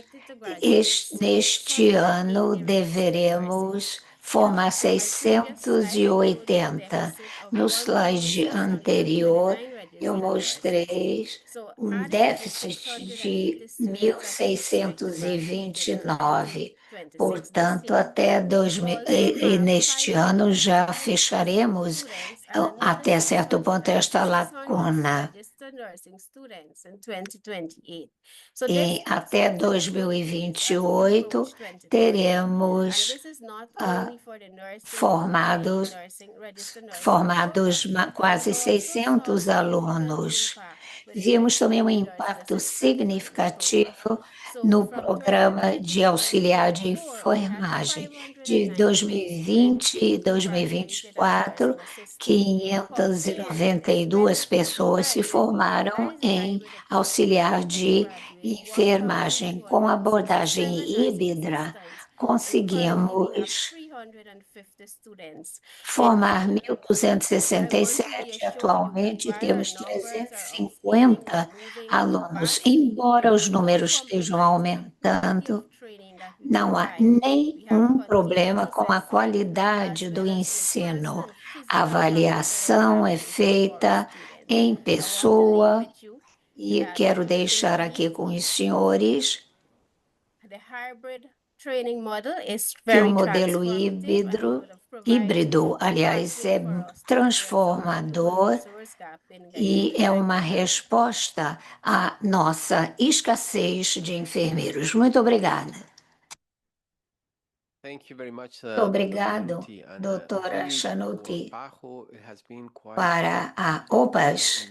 F: Neste ano, deveremos formar 680. No slide anterior, eu mostrei um déficit de 1.629. Portanto, neste ano já fecharemos até certo ponto esta lacuna. E até 2028 teremos formados quase 600 alunos. Vimos também um impacto significativo no programa de auxiliar de enfermagem. De 2020 e 2024, 592 pessoas se formaram em auxiliar de enfermagem. Com a abordagem híbrida, conseguimos formar 1.267. Atualmente temos 350 alunos. Embora os números estejam aumentando, não há nenhum problema com a qualidade do ensino. A avaliação é feita em pessoa e quero deixar aqui com os senhores que o modelo híbrido, aliás, é transformador e é uma resposta à nossa escassez de enfermeiros. Muito obrigada. Obrigado, doutora Chanuti. Para a OPAS,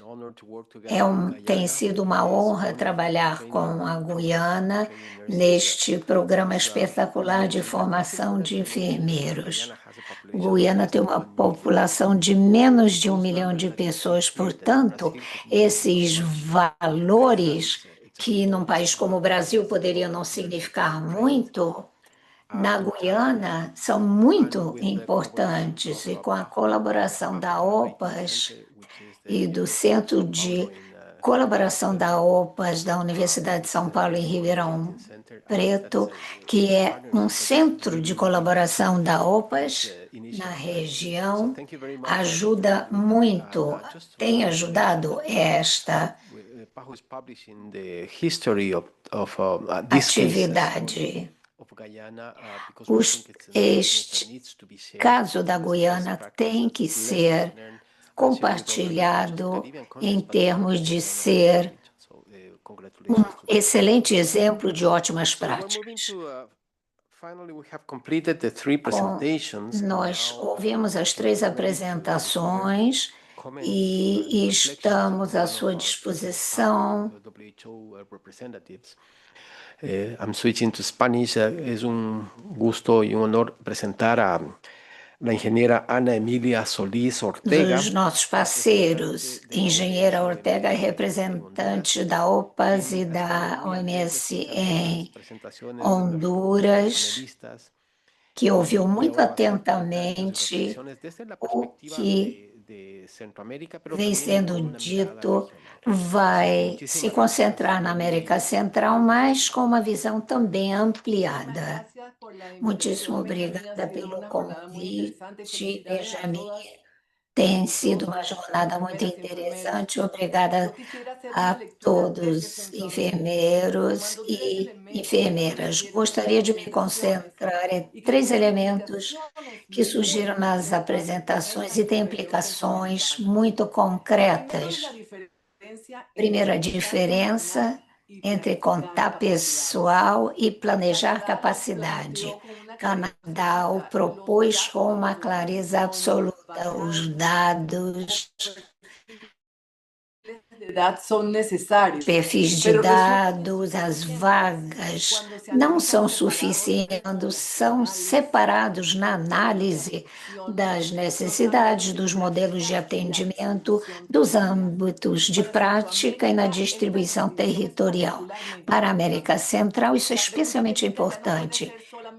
F: tem sido uma honra trabalhar com a Guiana neste programa espetacular de formação de enfermeiros. Guiana tem uma população de menos de 1 milhão de pessoas, portanto, esses valores que num país como o Brasil poderiam não significar muito, na Guiana são muito importantes, e com a colaboração da OPAS e do Centro de Colaboração da OPAS da Universidade de São Paulo em Ribeirão Preto, que é um centro de colaboração da OPAS na região, ajuda muito, tem ajudado esta atividade. Este caso da Guiana tem que ser compartilhado em termos de ser um excelente exemplo de ótimas práticas. Nós ouvimos as 3 apresentações e estamos à sua disposição.
D: I'm switching to Spanish. Es gusto y honor presentar a la ingeniera Ana Emilia Solís Ortega.
F: Dos nossos parceiros, engenheira Ortega, representante da OPAS e da OMS em Honduras, que ouviu muito atentamente o que vem sendo dito, vai se concentrar na América Central, mas com uma visão também ampliada. Muitíssimo obrigada pelo convite, Benjamin. Tem sido uma jornada muito interessante. Obrigada a todos, enfermeiros e enfermeiras. Gostaria de me concentrar em 3 elementos que surgiram nas apresentações e têm implicações muito concretas. Primeira diferença entre contar pessoal e planejar capacidade. Canadá o propôs com uma clareza absoluta. Os dados,
A: são necessários.
F: Perfis de dados, as vagas não são suficientes, são separados na análise das necessidades, dos modelos de atendimento, dos âmbitos de prática e na distribuição territorial. Para a América Central, isso é especialmente importante.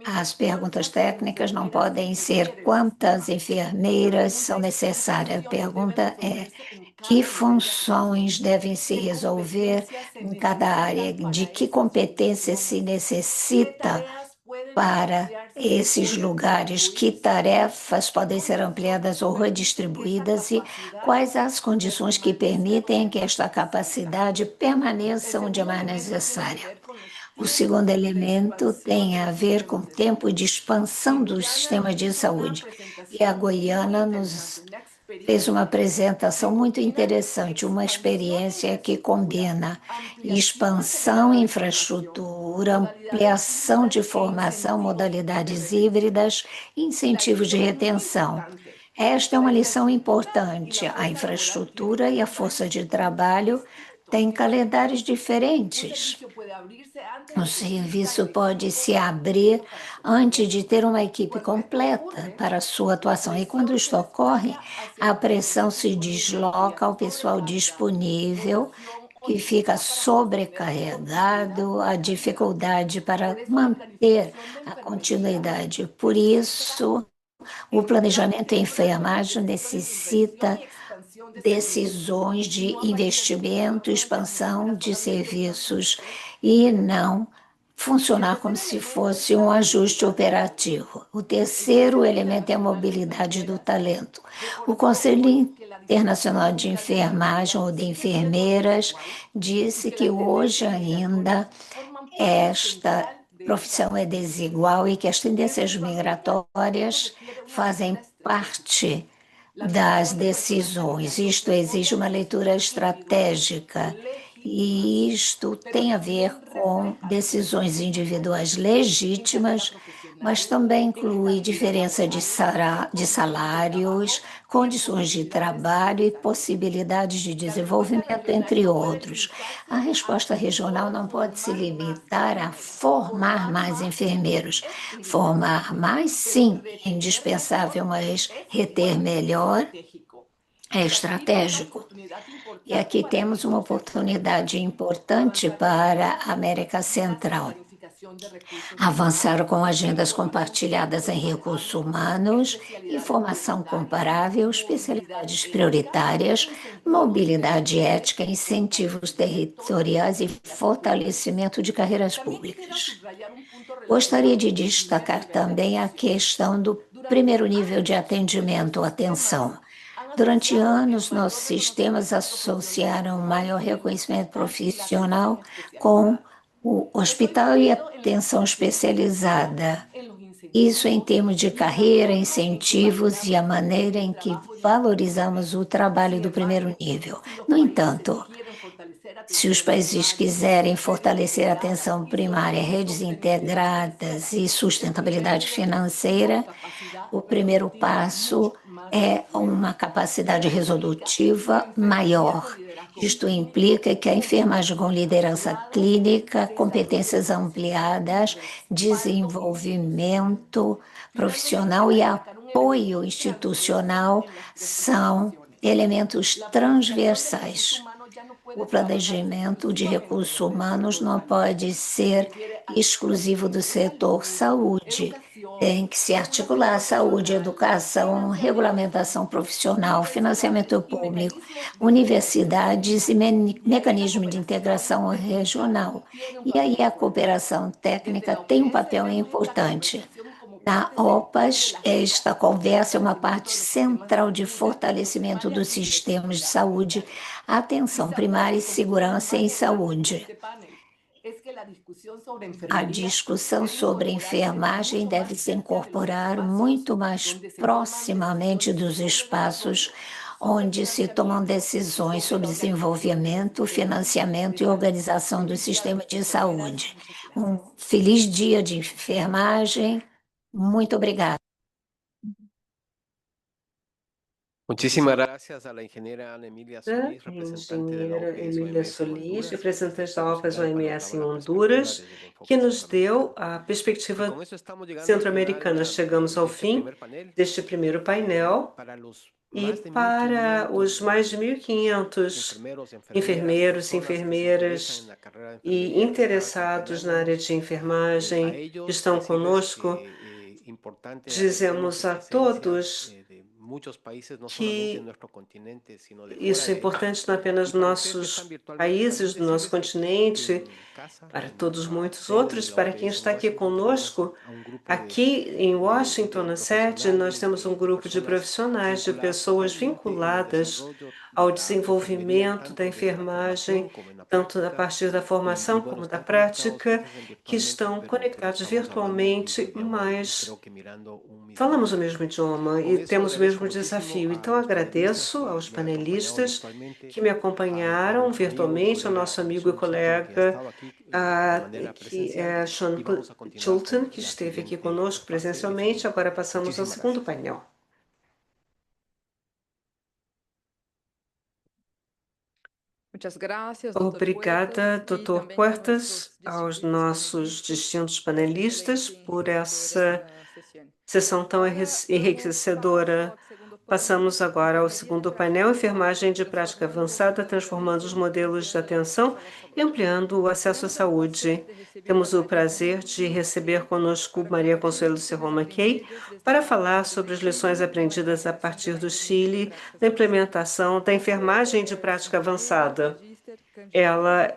F: As perguntas técnicas não podem ser quantas enfermeiras são necessárias. A pergunta é: que funções devem se resolver em cada área? De que competências se necessita para esses lugares? Que tarefas podem ser ampliadas ou redistribuídas? E quais as condições que permitem que esta capacidade permaneça onde é mais necessária? O segundo elemento tem a ver com o tempo de expansão do sistema de saúde. E a Guiana nos fez uma apresentação muito interessante, uma experiência que combina expansão, infraestrutura, ampliação de formação, modalidades híbridas e incentivos de retenção. Esta é uma lição importante. A infraestrutura e a força de trabalho têm calendários diferentes. O serviço pode se abrir antes de ter uma equipe completa para a sua atuação. E quando isto ocorre, a pressão se desloca ao pessoal disponível, que fica sobrecarregado, a dificuldade para manter a continuidade. Por isso, o planejamento em enfermagem necessita decisões de investimento, expansão de serviços e não funcionar como se fosse um ajuste operativo. O terceiro elemento é a mobilidade do talento. O Conselho Internacional de Enfermagem ou de Enfermeiras disse que hoje ainda esta profissão é desigual e que as tendências migratórias fazem parte das decisões. Isto exige uma leitura estratégica e isto tem a ver com decisões individuais legítimas, mas também inclui diferença de salários, condições de trabalho e possibilidades de desenvolvimento, entre outros. A resposta regional não pode se limitar a formar mais enfermeiros. Formar mais, sim, é indispensável, mas reter melhor é estratégico. E aqui temos uma oportunidade importante para a América Central. Avançar com agendas compartilhadas em recursos humanos, informação comparável, especialidades prioritárias, mobilidade ética, incentivos territoriais e fortalecimento de carreiras públicas. Gostaria de destacar também a questão do primeiro nível de atendimento, atenção. Durante anos, nossos sistemas associaram maior reconhecimento profissional com o hospital e atenção especializada. Isso em termos de carreira, incentivos e a maneira em que valorizamos o trabalho do primeiro nível. No entanto, se os países quiserem fortalecer a atenção primária, redes integradas e sustentabilidade financeira, o primeiro passo é uma capacidade resolutiva maior. Isto implica que a enfermagem com liderança clínica, competências ampliadas, desenvolvimento profissional e apoio institucional são elementos transversais. O planejamento de recursos humanos não pode ser exclusivo do setor saúde. Tem que se articular saúde, educação, regulamentação profissional, financiamento público, universidades e mecanismos de integração regional. E aí a cooperação técnica tem um papel importante. Na OPAS, esta conversa é uma parte central de fortalecimento dos sistemas de saúde, atenção primária e segurança em saúde. A discussão sobre enfermagem deve se incorporar muito mais proximamente dos espaços onde se tomam decisões sobre desenvolvimento, financiamento e organização do sistema de saúde. Um feliz dia de enfermagem. Muito obrigada.
D: Muchísimas gracias a la ingeniera Ana Emilia Solís, representante de la
B: Engenheira
D: OPS
B: Emília
D: OMS
B: Solis,
D: Honduras,
B: representante da OPAS
D: para
B: OMS em
D: dar una
B: Honduras,
D: perspectiva desde el
B: que
D: enfoque
B: nos deu a
D: centroamericano.
B: perspectiva
D: Con eso estamos llegando al
B: centro-americana.
D: final
B: Chegamos ao
D: de este
B: fim
D: primer panel.
B: deste primeiro painel
D: Para los
B: e
D: más de
B: para
D: 1.500
B: os mais de 1.500 enfermeiros, enfermeiras e interessados na área de enfermagem que estão conosco, dizemos a todos que isso é importante não apenas nos nossos países, do nosso continente, para todos muitos outros, para quem está aqui conosco. Aqui em Washington, na sede, nós temos um grupo de profissionais, de pessoas vinculadas ao desenvolvimento da enfermagem, tanto a partir da formação como da prática, que estão conectados virtualmente, mas falamos o mesmo idioma e temos o mesmo desafio. Então, agradeço aos panelistas que me acompanharam virtualmente, ao nosso amigo e colega, que é Sean Chilton, que esteve aqui conosco presencialmente. Agora passamos ao segundo painel. Obrigada, Dr. Puertas, aos nossos distintos panelistas por essa sessão tão enriquecedora. Passamos agora ao segundo painel, enfermagem de prática avançada, transformando os modelos de atenção e ampliando o acesso à saúde. Temos o prazer de receber conosco Maria Consuelo Cerrón Mackey para falar sobre as lições aprendidas a partir do Chile da implementação da enfermagem de prática avançada. Ela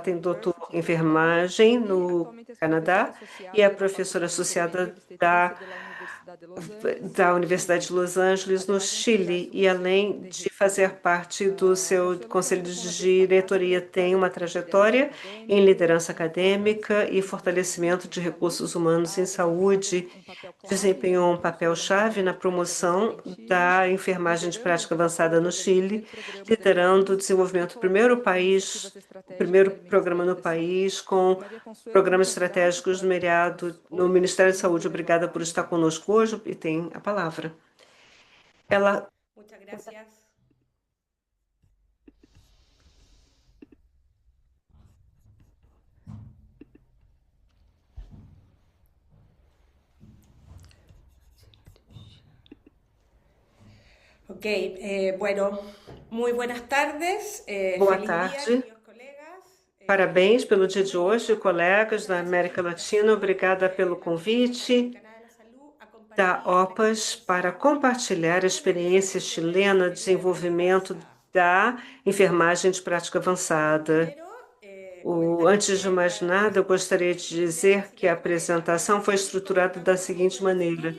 B: tem doutor em enfermagem no Canadá e é professora associada da Universidade de Los Angeles, no Chile, e além de fazer parte do seu conselho de diretoria, tem uma trajetória em liderança acadêmica e fortalecimento de recursos humanos em saúde. Desempenhou um papel-chave na promoção da enfermagem de prática avançada no Chile, liderando o desenvolvimento do primeiro programa no país com programas estratégicos no Ministério da Saúde. Obrigada por estar conosco hoje e tem a palavra.
G: Muchas gracias. Bueno, muy buenas tardes.
B: Boa
G: Feliz
B: tarde.
G: día, queridos colegas.
B: Parabéns pelo dia de hoje, colegas da América Latina. Obrigada pelo convite da OPAS para compartilhar a experiência chilena de desenvolvimento da enfermagem de prática avançada. Antes de mais nada, eu gostaria de dizer que a apresentação foi estruturada da seguinte maneira.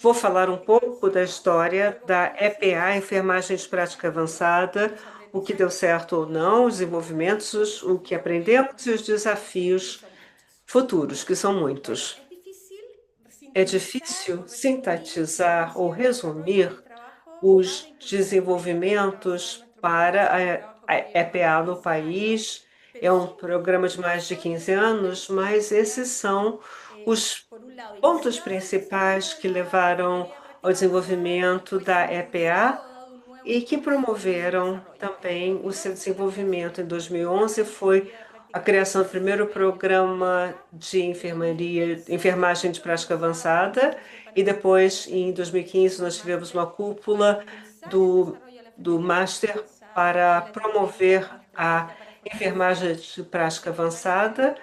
B: Vou falar um pouco da história da EPA, Enfermagem de Prática Avançada, o que deu certo ou não, os desenvolvimentos, o que aprendemos e os desafios futuros, que são muitos. É difícil sintetizar ou resumir os desenvolvimentos para a EPA no país. É um programa de mais de 15 anos, mas esses são os pontos principais que levaram ao desenvolvimento da EPA e que promoveram também o seu desenvolvimento. Em 2011 foi a criação do primeiro programa de enfermagem de prática avançada, e depois, em 2015, nós tivemos uma cúpula do Master para promover a enfermagem de prática avançada,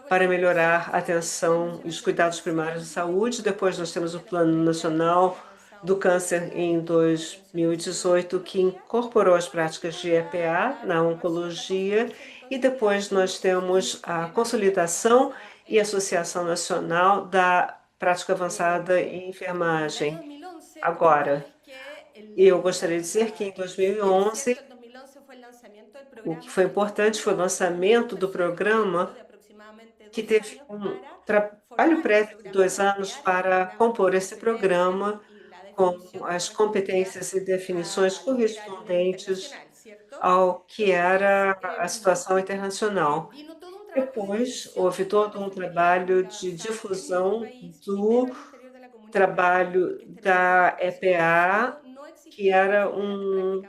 B: para melhorar a atenção e os cuidados primários de saúde. Depois nós temos o Plano Nacional do Câncer em 2018, que incorporou as práticas de EPA na oncologia, e depois nós temos a consolidação e Associação Nacional da Prática Avançada em Enfermagem. Agora, eu gostaria de dizer que em 2011, o que foi importante foi o lançamento do programa, que teve um trabalho prévio de 2 anos para compor esse programa com as competências e definições correspondentes ao que era a situação internacional. Depois, houve todo um trabalho de difusão do trabalho da EPA, que era um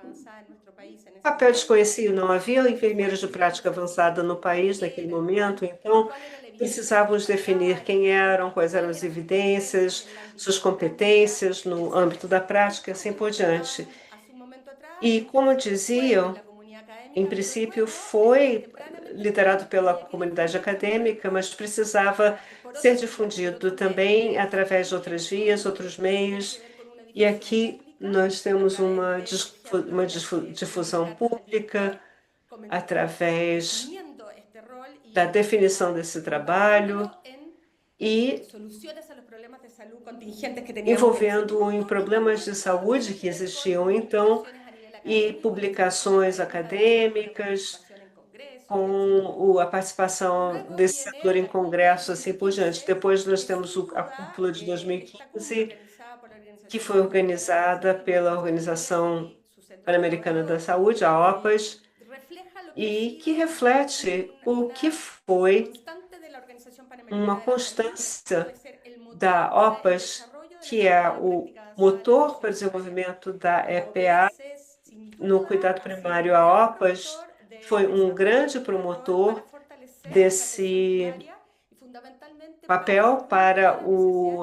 B: papel desconhecido. Não havia enfermeiros de prática avançada no país naquele momento, então precisávamos definir quem eram, quais eram as evidências, suas competências no âmbito da prática e assim por diante. E, como diziam, em princípio foi liderado pela comunidade acadêmica, mas precisava ser difundido também através de outras vias, outros meios. E aqui nós temos uma difusão pública através da definição desse trabalho e envolvendo em problemas de saúde que existiam então, e publicações acadêmicas, com a participação desse setor em congressos, assim por diante. Depois nós temos a cúpula de 2015, que foi organizada pela Organização Pan-Americana da Saúde, a OPAS, e que reflete o que foi uma constância da OPAS, que é o motor para o desenvolvimento da EPA no cuidado primário. A OPAS foi um grande promotor desse papel para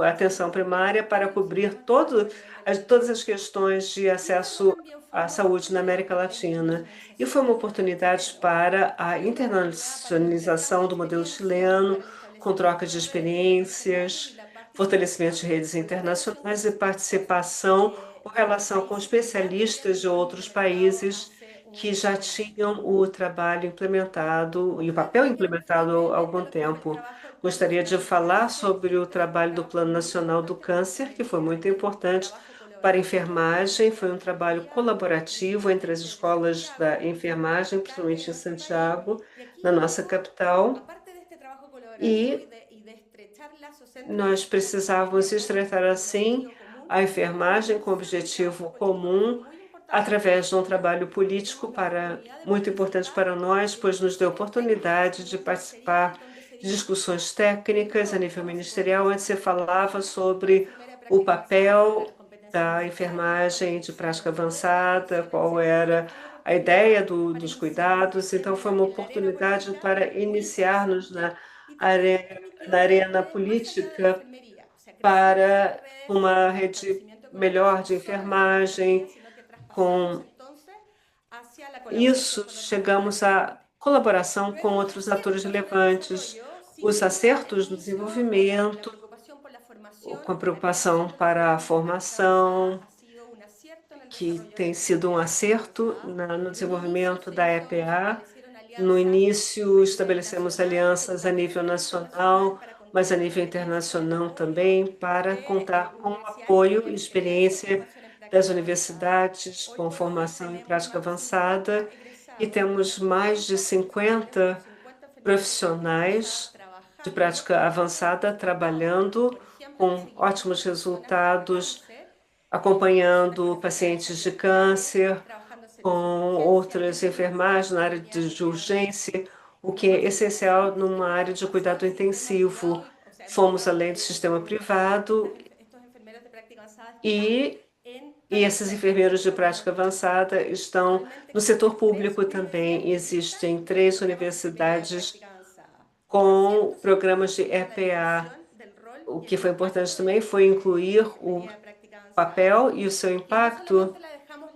B: a atenção primária, para cobrir todas as questões de acesso à saúde na América Latina. E foi uma oportunidade para a internacionalização do modelo chileno, com troca de experiências, fortalecimento de redes internacionais e participação ou relação com especialistas de outros países que já tinham o trabalho implementado e o papel implementado há algum tempo. Gostaria de falar sobre o trabalho do Plano Nacional do Câncer, que foi muito importante para a enfermagem. Foi um trabalho colaborativo entre as escolas da enfermagem, principalmente em Santiago, na nossa capital. E nós precisávamos estreitar, assim, a enfermagem com objetivo comum, através de um trabalho político muito importante para nós, pois nos deu oportunidade de participar de discussões técnicas a nível ministerial, onde se falava sobre o papel da enfermagem de prática avançada, qual era a ideia dos cuidados. Então, foi uma oportunidade para iniciarmos na arena política para uma rede melhor de enfermagem. Com isso, chegamos à colaboração com outros atores relevantes, os acertos do desenvolvimento, com a preocupação para a formação, que tem sido um acerto no desenvolvimento da EPA. No início, estabelecemos alianças a nível nacional mas a nível internacional também, para contar com o apoio e experiência das universidades com formação em prática avançada, e temos mais de 50 profissionais de prática avançada trabalhando com ótimos resultados, acompanhando pacientes de câncer, com outras enfermagens na área de urgência, o que é essencial numa área de cuidado intensivo. Fomos além do sistema privado e esses enfermeiros de prática avançada estão no setor público também. Existem 3 universidades com programas de EPA. O que foi importante também foi incluir o papel e o seu impacto,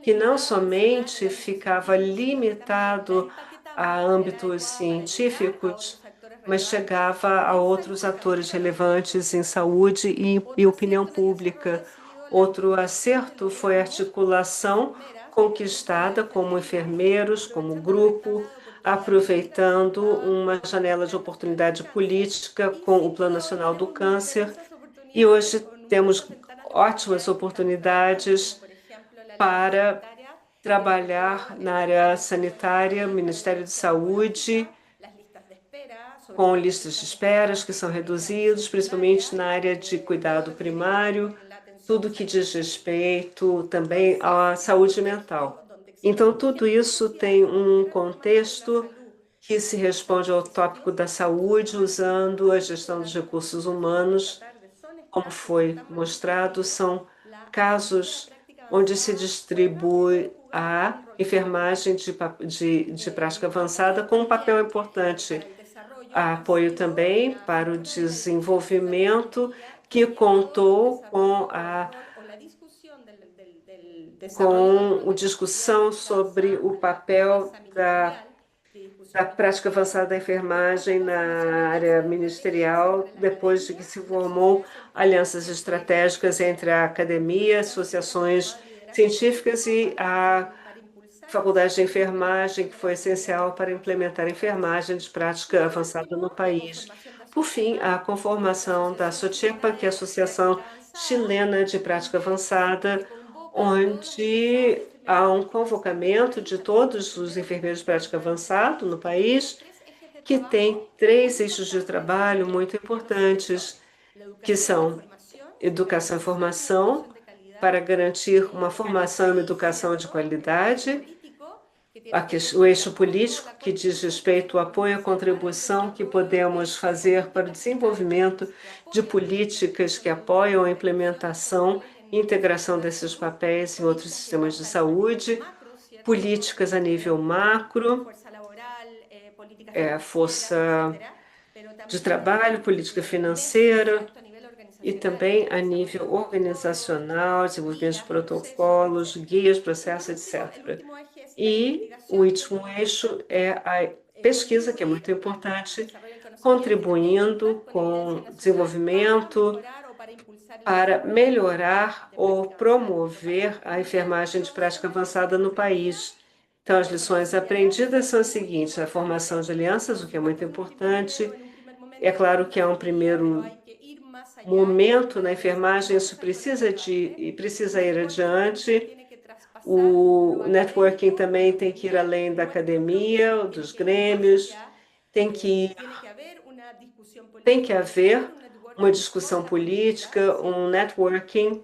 B: que não somente ficava limitado a âmbitos científicos, mas chegava a outros atores relevantes em saúde e opinião pública. Outro acerto foi a articulação conquistada como enfermeiros, como grupo, aproveitando uma janela de oportunidade política com o Plano Nacional do Câncer. E hoje temos ótimas oportunidades para trabalhar na área sanitária, Ministério de Saúde, com listas de esperas que são reduzidas, principalmente na área de cuidado primário, tudo que diz respeito também à saúde mental. Então, tudo isso tem um contexto que se responde ao tópico da saúde, usando a gestão dos recursos humanos. Como foi mostrado, são casos onde se distribui a enfermagem de prática avançada com um papel importante. Há apoio também para o desenvolvimento, que contou com a discussão sobre o papel da prática avançada da enfermagem na área ministerial, depois de que se formou alianças estratégicas entre a academia, associações científicas e a Faculdade de Enfermagem, que foi essencial para implementar a enfermagem de prática avançada no país. Por fim, a conformação da SOCHEPA, que é a Associação Chilena de Prática Avançada, onde há um convocamento de todos os enfermeiros de prática avançada no país, que tem 3 eixos de trabalho muito importantes, que são educação e formação, para garantir uma formação e uma educação de qualidade, o eixo político, que diz respeito ao apoio e à contribuição que podemos fazer para o desenvolvimento de políticas que apoiam a implementação e integração desses papéis em outros sistemas de saúde, políticas a nível macro, força de trabalho, política financeira, e também a nível organizacional, desenvolvimento de protocolos, guias, processos, etc. E o último eixo é a pesquisa, que é muito importante, contribuindo com desenvolvimento para melhorar ou promover a enfermagem de prática avançada no país. Então, as lições aprendidas são as seguintes: a formação de alianças, o que é muito importante. É claro que há um primeiro momento na enfermagem, isso precisa ir adiante. O networking também tem que ir além da academia, dos grêmios, tem que haver uma discussão política, um networking.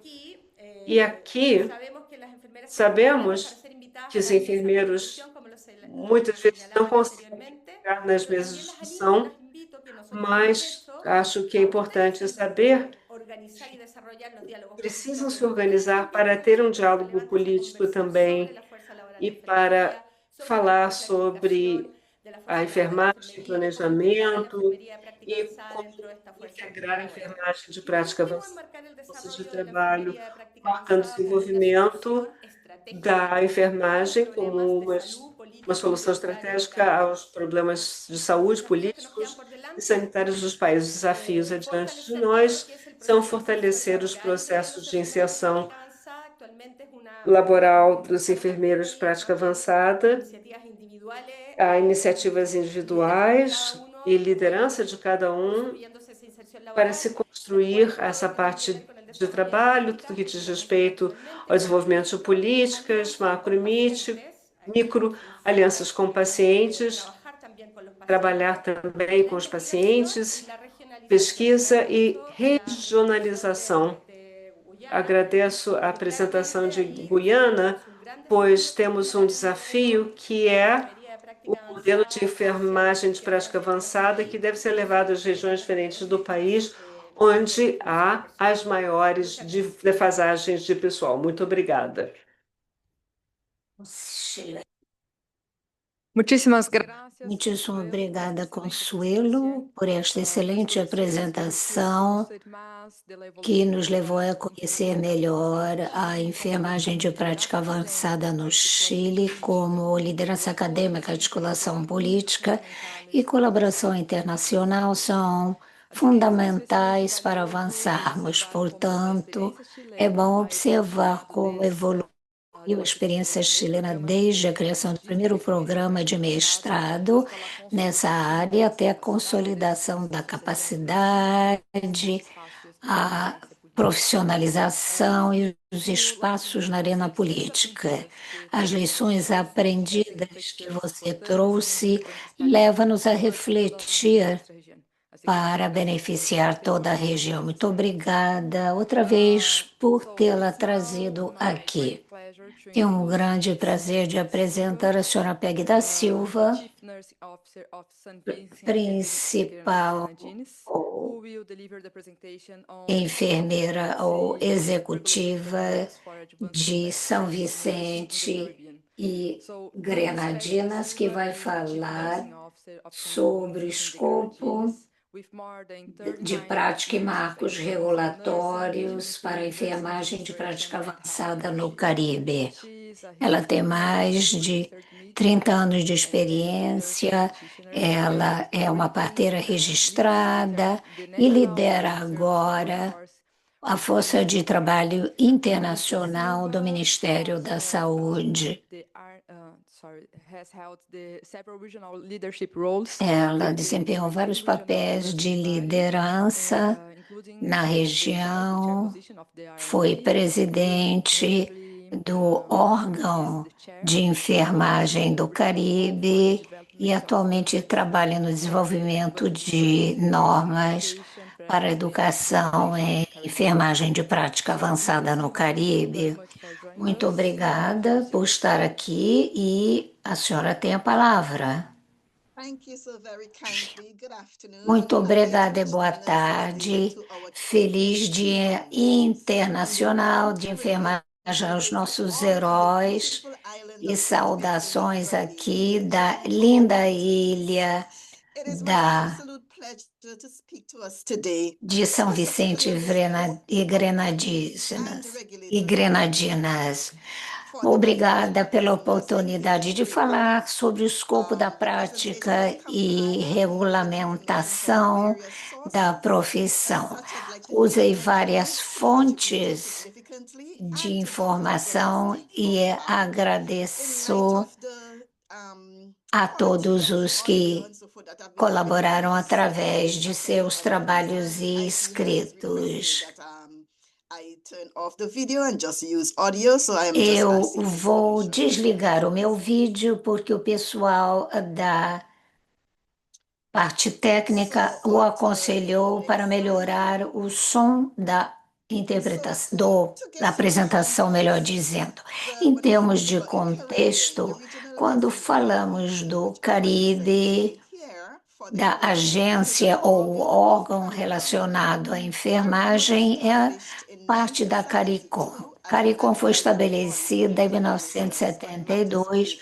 B: E aqui sabemos que os enfermeiros muitas vezes não conseguem ficar nas mesas de discussão, mas acho que é importante saber que precisam se organizar para ter um diálogo político também e para falar sobre a enfermagem, planejamento e como integrar a enfermagem de prática avançada de trabalho, marcando o desenvolvimento da enfermagem como uma solução estratégica aos problemas de saúde, políticos e sanitários dos países. Os desafios adiante de nós são fortalecer os processos de inserção laboral dos enfermeiros de prática avançada, há iniciativas individuais e liderança de cada um, para se construir essa parte de trabalho, tudo que diz respeito ao desenvolvimento de políticas, macro e micro, alianças com pacientes, trabalhar também com os pacientes, pesquisa e regionalização. Agradeço a apresentação de Guiana, pois temos um desafio que é o modelo de enfermagem de prática avançada que deve ser levado às regiões diferentes do país, onde há as maiores defasagens de pessoal. Muito obrigada.
F: Muitíssimo obrigada, Consuelo, por esta excelente apresentação que nos levou a conhecer melhor a enfermagem de prática avançada no Chile, como liderança acadêmica, articulação política e colaboração internacional são fundamentais para avançarmos. Portanto, é bom observar como evoluiu a experiência chilena desde a criação do primeiro programa de mestrado nessa área até a consolidação da capacidade, a profissionalização e os espaços na arena política. As lições aprendidas que você trouxe levam-nos a refletir para beneficiar toda a região. Muito obrigada outra vez por tê-la trazido aqui. É um grande prazer de apresentar a senhora Peggy da Silva, principal enfermeira ou executiva de São Vicente e Grenadinas, que vai falar sobre o escopo de prática e marcos regulatórios para a enfermagem de prática avançada no Caribe. Ela tem mais de 30 anos de experiência, ela é uma parteira registrada e lidera agora a Força de Trabalho Internacional do Ministério da Saúde. Ela desempenhou vários papéis de liderança na região, foi presidente do órgão de enfermagem do Caribe e atualmente trabalha no desenvolvimento de normas para a educação em enfermagem de prática avançada no Caribe. Muito obrigada por estar aqui e a senhora tem a palavra. Muito obrigada e boa tarde. Feliz Dia Internacional de Enfermagem aos nossos heróis e saudações aqui da linda ilha de São Vicente e Grenadinas. Obrigada pela oportunidade de falar sobre o escopo da prática e regulamentação da profissão. Usei várias fontes de informação e agradeço a todos os que colaboraram através de seus trabalhos e escritos. Eu vou desligar o meu vídeo porque o pessoal da parte técnica o aconselhou para melhorar o som da interpretação, da apresentação, melhor dizendo. Em termos de contexto, quando falamos do Caribe, da agência ou órgão relacionado à enfermagem, é parte da CARICOM. CARICOM foi estabelecida em 1972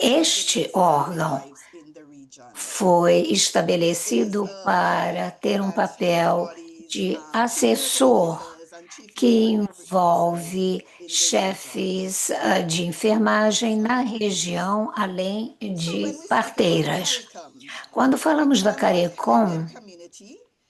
F: este órgão foi estabelecido para ter um papel de assessor que envolve chefes de enfermagem na região, além de parteiras. Quando falamos da CARICOM,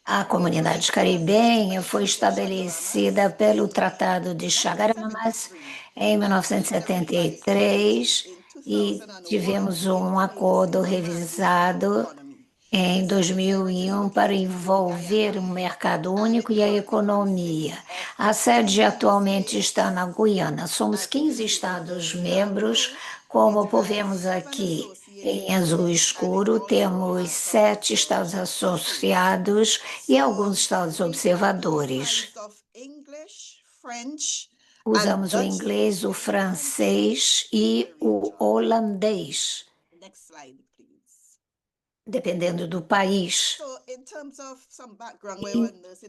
F: a comunidade caribenha foi estabelecida pelo Tratado de Chaguaramas em 1973 e tivemos um acordo revisado em 2001 para envolver o mercado único e a economia. A sede atualmente está na Guiana. Somos 15 Estados-membros, como podemos aqui em azul escuro, temos 7 estados associados e alguns estados observadores. Usamos o inglês, o francês e o holandês, dependendo do país.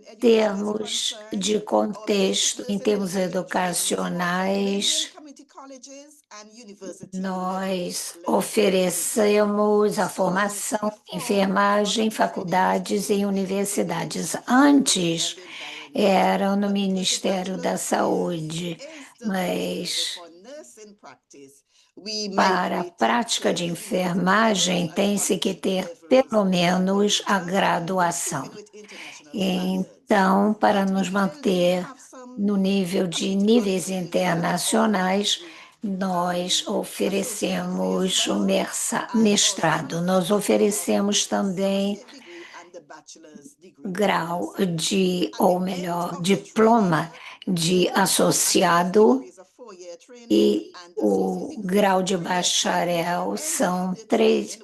F: Em termos de contexto, em termos educacionais, nós oferecemos a formação em enfermagem, faculdades e universidades. Antes, eram no Ministério da Saúde, mas para a prática de enfermagem tem-se que ter pelo menos a graduação. Então, para nos manter no nível de níveis internacionais, nós oferecemos o mestrado, nós oferecemos também grau de, ou melhor, diploma de associado e o grau de bacharel são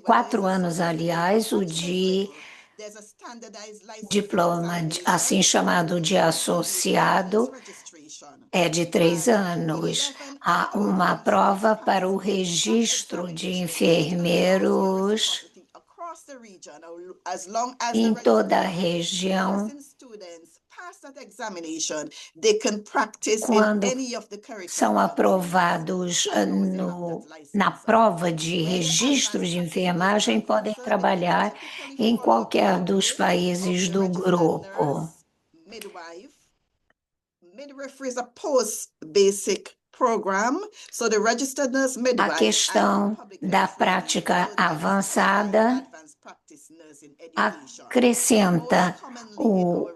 F: 4 anos, aliás, o de diploma, assim chamado de associado, é de 3 anos. Há uma prova para o registro de enfermeiros em toda a região. Quando são aprovados na prova de registro de enfermagem, podem trabalhar em qualquer dos países do grupo. A questão da prática avançada acrescenta o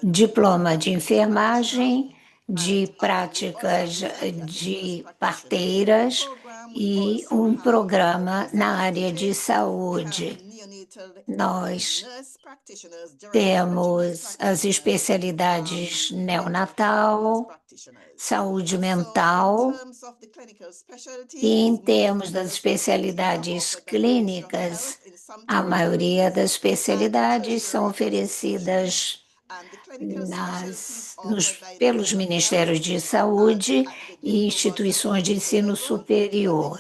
F: diploma de enfermagem, de práticas de parteiras e um programa na área de saúde. Nós temos as especialidades neonatal, saúde mental, e em termos das especialidades clínicas, a maioria das especialidades são oferecidas pelos Ministérios de Saúde e instituições de ensino superior.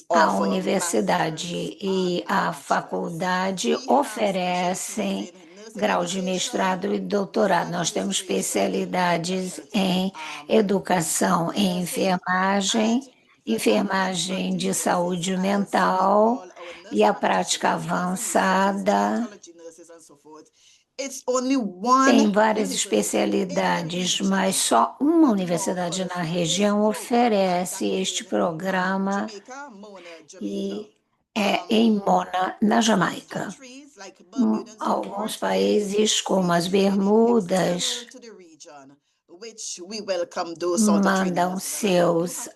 F: A universidade e a faculdade oferecem graus de mestrado e doutorado. Nós temos especialidades em educação em enfermagem, enfermagem de saúde mental e a prática avançada. Tem várias especialidades, mas só uma universidade na região oferece este programa e é em Mona, na Jamaica. Alguns países, como as Bermudas, mandam seus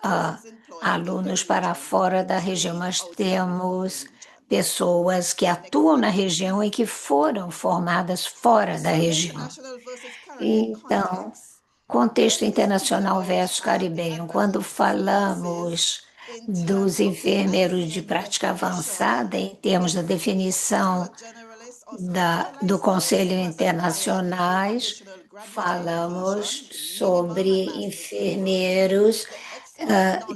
F: alunos para fora da região, mas temos pessoas que atuam na região e que foram formadas fora da região. Então, contexto internacional versus caribenho. Quando falamos dos enfermeiros de prática avançada, em termos da definição do Conselho Internacionais, falamos sobre enfermeiros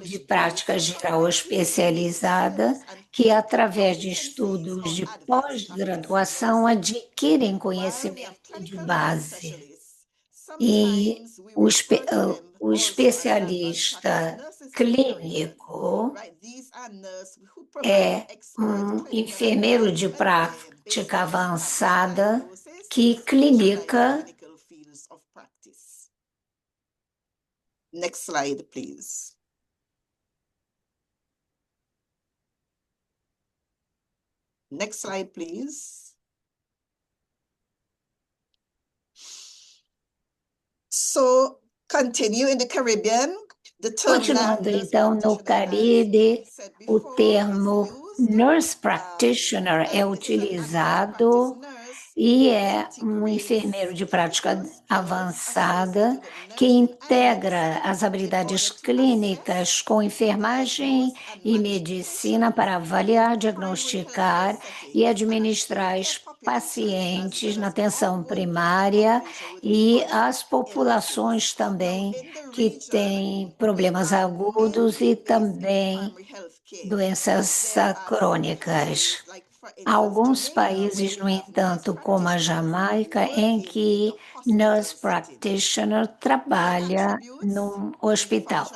F: de prática geral especializada que, através de estudos de pós-graduação, adquirem conhecimento de base. E o especialista clínico é um enfermeiro de prática avançada que clinica.
H: Next slide, please. Next slide, please. So, continue in the Caribbean.
F: Continuando então no Caribe, o termo Nurse practitioner é utilizado e é um enfermeiro de prática avançada que integra as habilidades clínicas com enfermagem e medicina para avaliar, diagnosticar e administrar os pacientes na atenção primária e as populações também que têm problemas agudos e também doenças crônicas. Há alguns países, no entanto, como a Jamaica, em que nurse practitioner trabalha num hospital.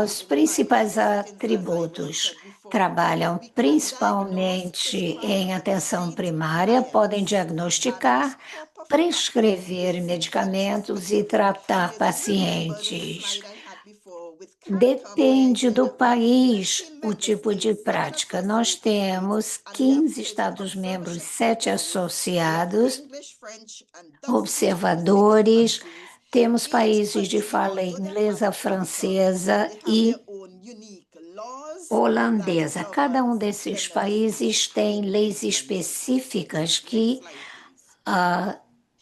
F: Os principais atributos trabalham principalmente em atenção primária, podem diagnosticar, prescrever medicamentos e tratar pacientes. Depende do país o tipo de prática. Nós temos 15 Estados-membros, 7 associados, observadores, temos países de fala inglesa, francesa e holandesa. Cada um desses países tem leis específicas que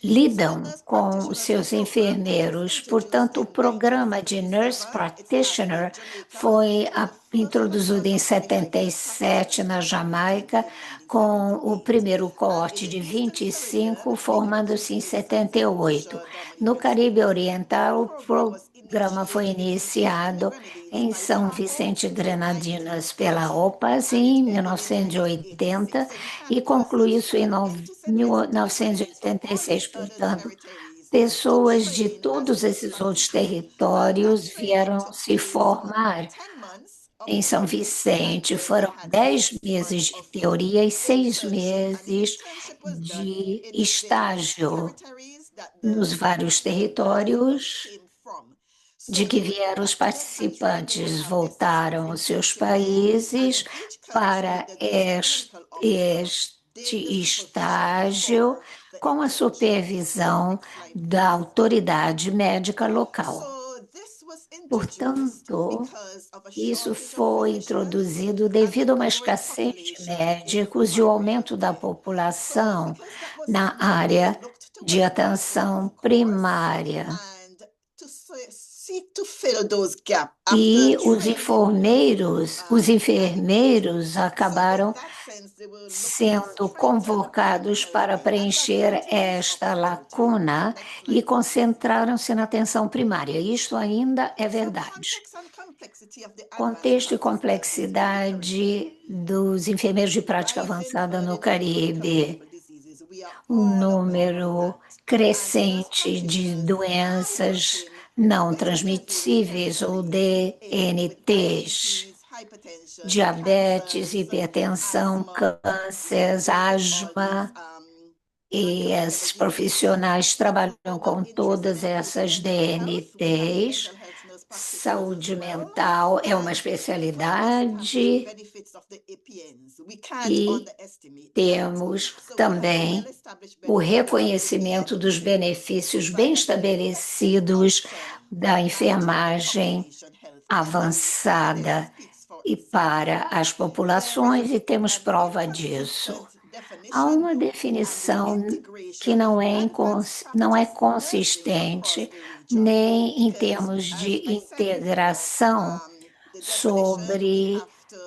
F: lidam com os seus enfermeiros. Portanto, o programa de Nurse Practitioner foi introduzido em 77 na Jamaica, com o primeiro coorte de 25, formando-se em 78. No Caribe Oriental, o programa foi iniciado em São Vicente Grenadinas pela OPAS em 1980 e concluiu isso em 1986. Portanto, pessoas de todos esses outros territórios vieram se formar em São Vicente. Foram 10 meses de teoria e 6 meses de estágio nos vários territórios de que vieram os participantes. Voltaram aos seus países para este estágio com a supervisão da autoridade médica local. Portanto, isso foi introduzido devido a uma escassez de médicos e o aumento da população na área de atenção primária. E os enfermeiros acabaram sendo convocados para preencher esta lacuna e concentraram-se na atenção primária. Isto ainda é verdade. Contexto e complexidade dos enfermeiros de prática avançada no Caribe. Um número crescente de doenças não transmissíveis ou DNTs, diabetes, hipertensão, câncer, asma, e esses profissionais trabalham com todas essas DNTs. Saúde mental é uma especialidade e temos também o reconhecimento dos benefícios bem estabelecidos da enfermagem avançada e para as populações, e temos prova disso. Há uma definição que não é consistente, nem em termos de integração sobre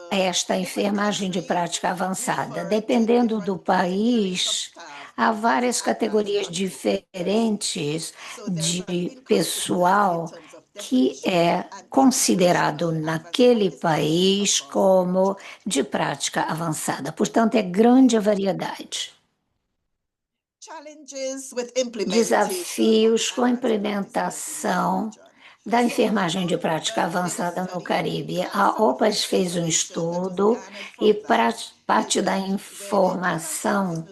F: esta enfermagem de prática avançada. Dependendo do país, há várias categorias diferentes de pessoal que é considerado naquele país como de prática avançada. Portanto, é grande a variedade. Desafios com a implementação da enfermagem de prática avançada no Caribe. A OPAS fez um estudo e parte da informação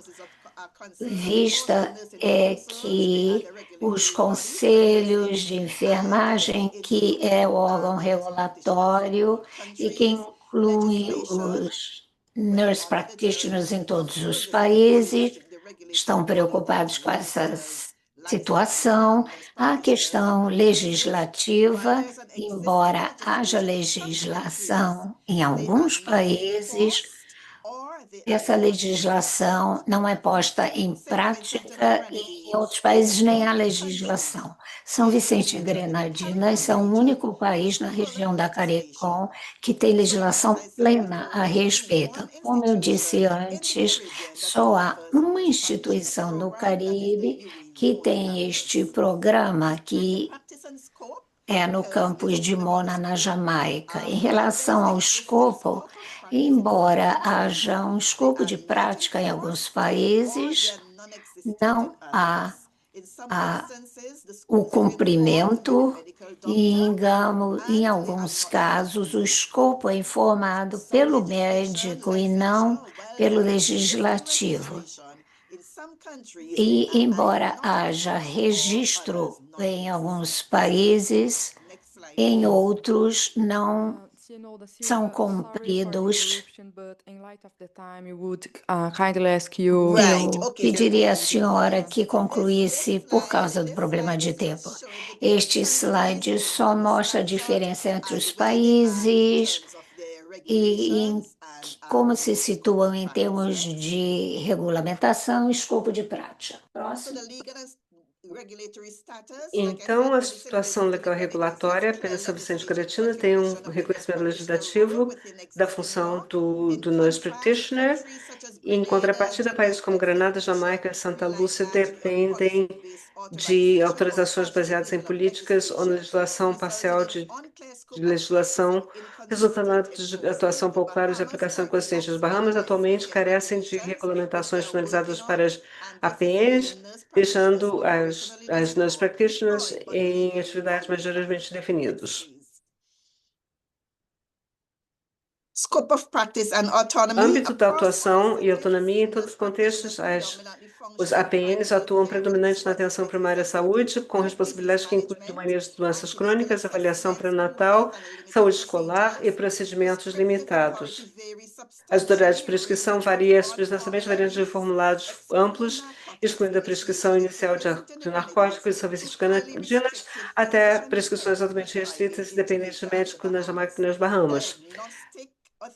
F: vista é que os conselhos de enfermagem, que é o órgão regulatório e que inclui os nurse practitioners em todos os países, estão preocupados com essa situação. A questão legislativa, embora haja legislação em alguns países, essa legislação não é posta em prática e em outros países nem há legislação. São Vicente e Grenadinas são o único país na região da CARICOM que tem legislação plena a respeito. Como eu disse antes, só há uma instituição no Caribe que tem este programa, que é no campus de Mona, na Jamaica. Em relação ao escopo, embora haja um escopo de prática em alguns países, não há o cumprimento e, em alguns casos, o escopo é informado pelo médico e não pelo legislativo. E, embora haja registro em alguns países, em outros não são cumpridos. Eu pediria à senhora que concluísse por causa do problema de tempo. Este slide só mostra a diferença entre os países e como se situam em termos de regulamentação e escopo de prática. Próximo.
B: Então, a situação legal regulatória, apenas São Vicente e Grenadinas tem um reconhecimento legislativo da função do nurse practitioner. Em contrapartida, países como Granada, Jamaica e Santa Lúcia dependem de autorizações baseadas em políticas ou legislação parcial de legislação, resultando de atuação pouco clara de aplicação consistente. As Bahamas atualmente carecem de regulamentações finalizadas para as APNs, deixando as nurse practitioners em atividades majormente definidas. Âmbito da atuação e autonomia em todos os contextos, os APNs atuam predominantemente na atenção primária à saúde, com responsabilidades que incluem o manejo de doenças crônicas, avaliação pré-natal, saúde escolar e procedimentos limitados. As autoridades de prescrição variam substancialmente, variando de formulados amplos, excluindo a prescrição inicial de narcóticos e Vicente e Grenadinas, até prescrições altamente restritas e dependentes de médico na Jamaica e nas Bahamas.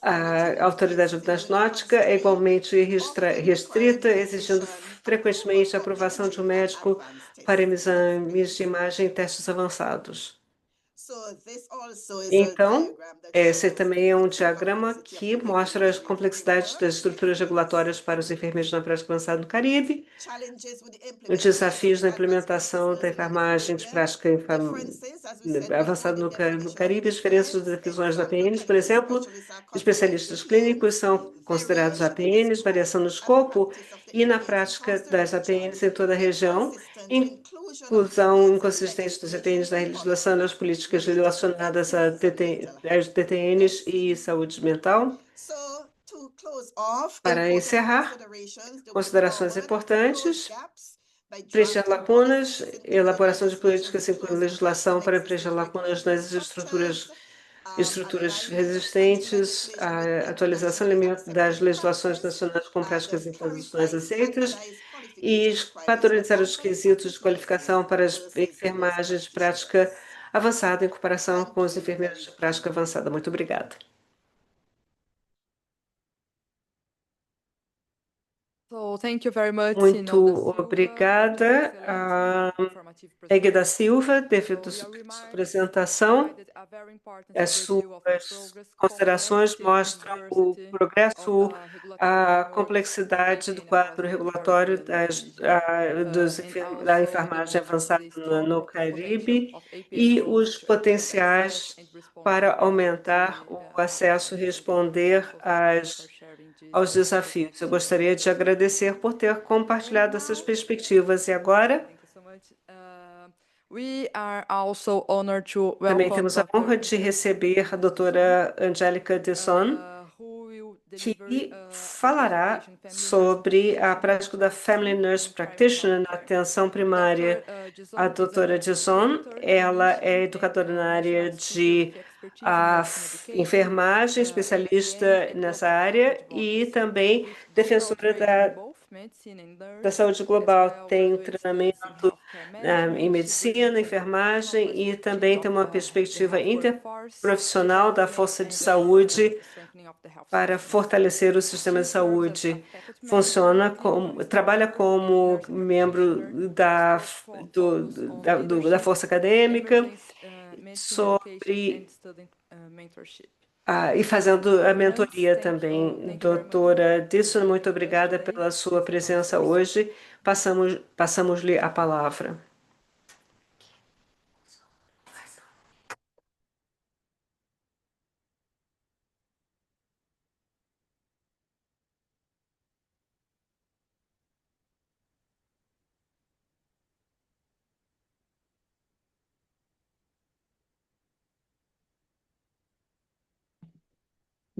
B: A autoridade diagnóstica é igualmente restrita, exigindo frequentemente a aprovação de um médico para exames de imagem e testes avançados. Então, esse também é um diagrama que mostra as complexidades das estruturas regulatórias para os enfermeiros na prática avançada no Caribe, os desafios na implementação da enfermagem de prática avançada no Caribe, as diferenças das decisões da APNs, por exemplo, especialistas clínicos são considerados APNs, variação no escopo e na prática das APNs em toda a região, inclusão inconsistente dos APNs na legislação e nas políticas relacionadas a DTNs e saúde mental. Para encerrar, considerações importantes: preencher lacunas, elaboração de políticas incluindo legislação para preencher lacunas nas estruturas resistentes, a atualização das legislações nacionais com práticas internacionais aceitas e padronizar os requisitos de qualificação para as enfermagens de prática avançada em comparação com os enfermeiros de prática avançada. Muito obrigada. Muito obrigada, Ege da Silva, devido à sua apresentação. As suas considerações mostram o progresso, a complexidade do quadro regulatório da enfermagem avançada no Caribe e os potenciais para aumentar o acesso e responder aos desafios. Eu gostaria de agradecer por ter compartilhado essas perspectivas. E agora, também temos a honra de receber a doutora Angélica Desson, que falará sobre a prática da Family Nurse Practitioner na atenção primária. A doutora Desson, ela é educadora na área de a enfermagem, especialista nessa área, e também defensora da saúde global. Tem treinamento em medicina, enfermagem, e também tem uma perspectiva interprofissional da força de saúde para fortalecer o sistema de saúde. Trabalha como membro da força acadêmica e fazendo a mentoria também. Doutora Dilson, muito obrigada pela sua presença hoje. Passamos-lhe a palavra.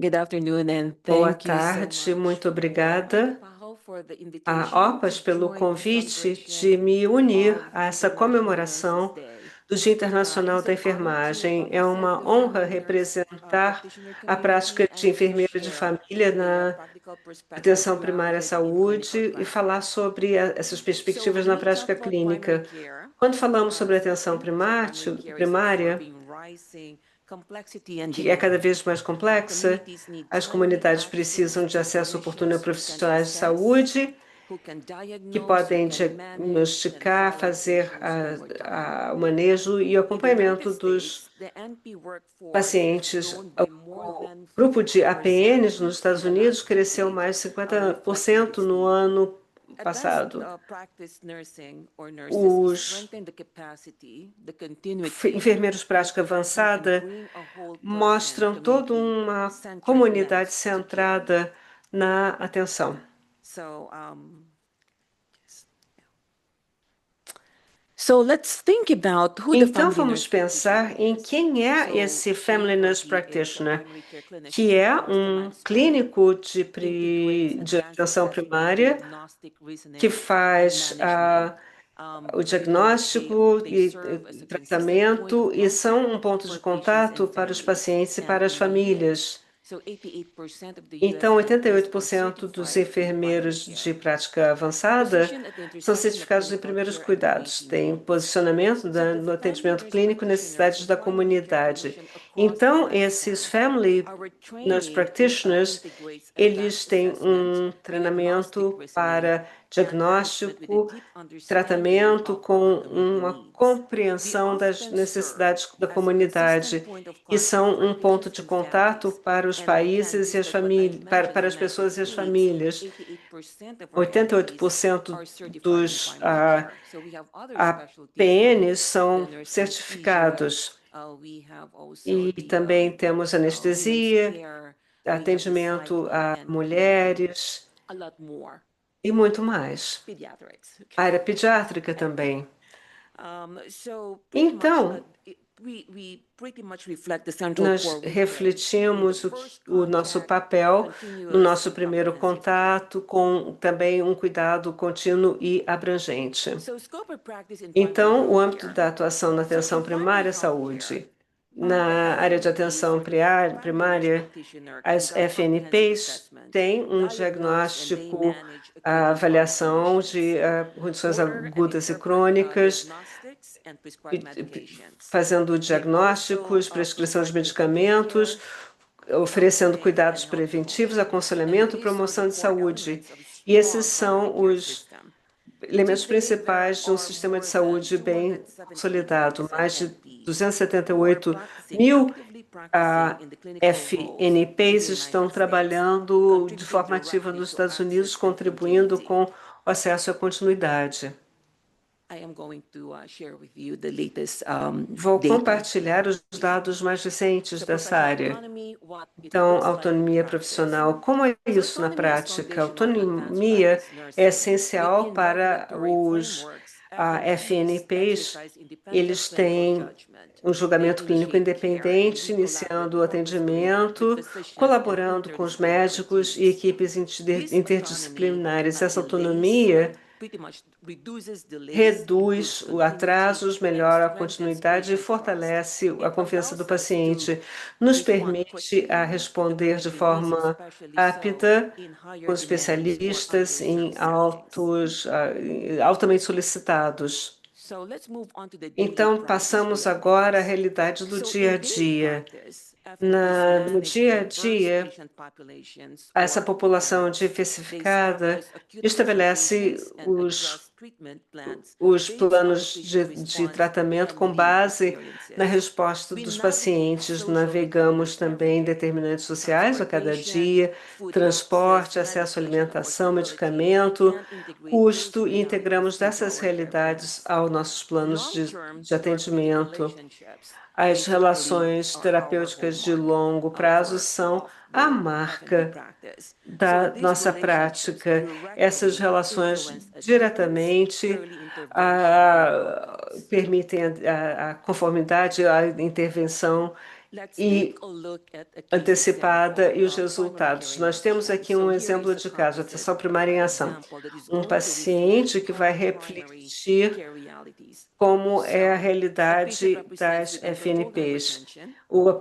I: Good afternoon and
B: Boa
I: thank you so
B: tarde,
I: much.
B: muito obrigada
I: For the
B: a
I: invitation
B: OPAS
I: to
B: pelo
I: join the
B: convite de
I: celebration
B: me unir
I: of
B: a essa
I: International
B: comemoração
I: Nurses Day.
B: do Dia Internacional da Enfermagem. É uma honra representar a prática de enfermeira de família na atenção primária à saúde e falar sobre essas perspectivas na prática clínica. Quando falamos sobre atenção primária, que é cada vez mais complexa, as comunidades precisam de acesso oportuno a profissionais de saúde que podem diagnosticar, fazer o manejo e o acompanhamento dos pacientes. O grupo de APNs nos Estados Unidos cresceu mais de 50% no ano passado. Os enfermeiros prática avançada mostram toda uma comunidade centrada na atenção. Então, vamos pensar em quem é esse Family Nurse Practitioner, que é um clínico de atenção primária que faz o diagnóstico e tratamento e são um ponto de contato para os pacientes e para as famílias. Então, 88% dos enfermeiros de prática avançada são certificados de primeiros cuidados, têm posicionamento no atendimento clínico e necessidades da comunidade. Então, esses Family Nurse Practitioners, eles têm um treinamento para diagnóstico, tratamento com uma compreensão das necessidades da comunidade e são um ponto de contato para os países e as famílias, para as pessoas e as famílias. 88% dos APNs são certificados. E também temos anestesia, atendimento a mulheres e muito mais. A área pediátrica também. Então, nós refletimos o nosso papel no nosso primeiro contato com também um cuidado contínuo e abrangente. Então, o âmbito da atuação na atenção primária à saúde. Na área de atenção primária, as FNPs têm um diagnóstico, a avaliação de condições agudas e crônicas, fazendo diagnósticos, prescrição de medicamentos, oferecendo cuidados preventivos, aconselhamento e promoção de saúde. E esses são os elementos principais de um sistema de saúde bem consolidado. Mais de 278 mil FNPs estão trabalhando de forma ativa nos Estados Unidos, contribuindo com o acesso à continuidade. Vou compartilhar os dados mais recentes dessa área. Então, autonomia profissional. Como é isso na prática? Autonomia é essencial para os FNPs. Eles têm um julgamento clínico independente, iniciando o atendimento, colaborando com os médicos e equipes interdisciplinares. Essa autonomia reduz o atrasos, melhora a continuidade e fortalece a confiança do paciente. Nos permite a responder de forma rápida com especialistas altamente solicitados. Então, passamos agora à realidade do dia a dia. No dia a dia, essa população diversificada estabelece os planos de tratamento com base na resposta dos pacientes. Navegamos também determinantes sociais a cada dia, transporte, acesso à alimentação, medicamento, custo, e integramos dessas realidades aos nossos planos de atendimento. As relações terapêuticas de longo prazo são a marca da nossa prática. Essas relações diretamente permitem a conformidade, a intervenção antecipada e os resultados. Nós temos aqui um exemplo de caso, atenção primária em ação. Um paciente que vai refletir como é a realidade das FNPs. O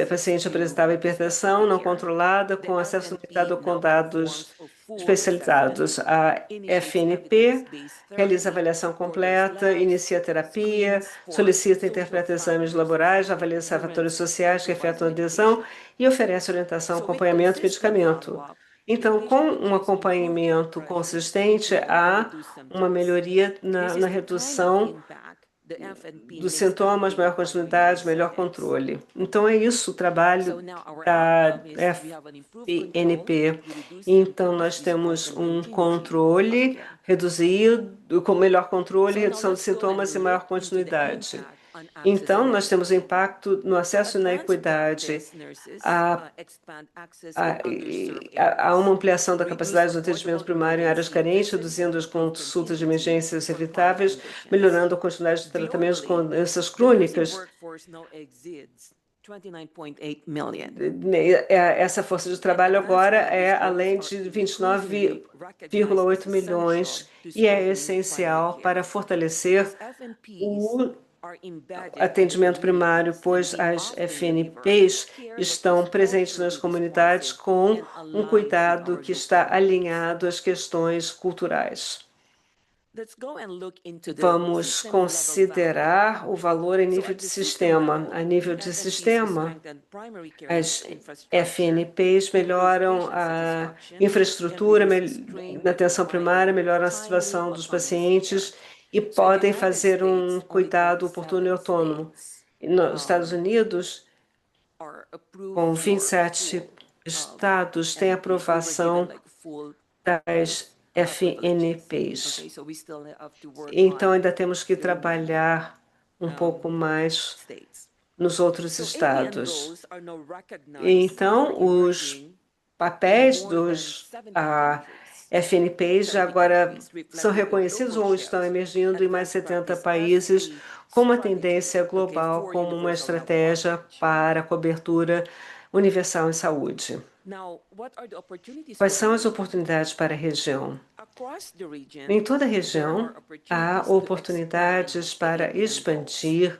B: paciente apresentava hipertensão não controlada com acesso limitado com dados especializados. A FNP realiza avaliação completa, inicia terapia, solicita e interpreta exames laborais, avalia fatores sociais que afetam a adesão e oferece orientação, acompanhamento e medicamento. Então, com um acompanhamento consistente, há uma melhoria na redução dos sintomas, maior continuidade, melhor controle. Então, é isso o trabalho da FNP. Então, nós temos um controle reduzido, com melhor controle, redução de sintomas e maior continuidade. Então, nós temos impacto no acesso e na equidade. Há uma ampliação da capacidade do atendimento primário em áreas carentes, reduzindo as consultas de emergências evitáveis, melhorando a continuidade de tratamentos com doenças crônicas. Essa força de trabalho agora é além de 29,8 milhões e é essencial para fortalecer o atendimento primário, pois as FNPs estão presentes nas comunidades com um cuidado que está alinhado às questões culturais. Vamos considerar o valor em nível de sistema. A nível de sistema, as FNPs melhoram a infraestrutura na atenção primária, melhoram a situação dos pacientes e podem fazer um cuidado oportuno e autônomo. Nos Estados Unidos, com 27 estados, tem aprovação das FNPs. Então, ainda temos que trabalhar um pouco mais nos outros estados. Então, os papéis dos FNPs agora são reconhecidos ou estão emergindo em mais de 70 países, com uma tendência global como uma estratégia para a cobertura universal em saúde. Quais são as oportunidades para a região? Em toda a região, há oportunidades para expandir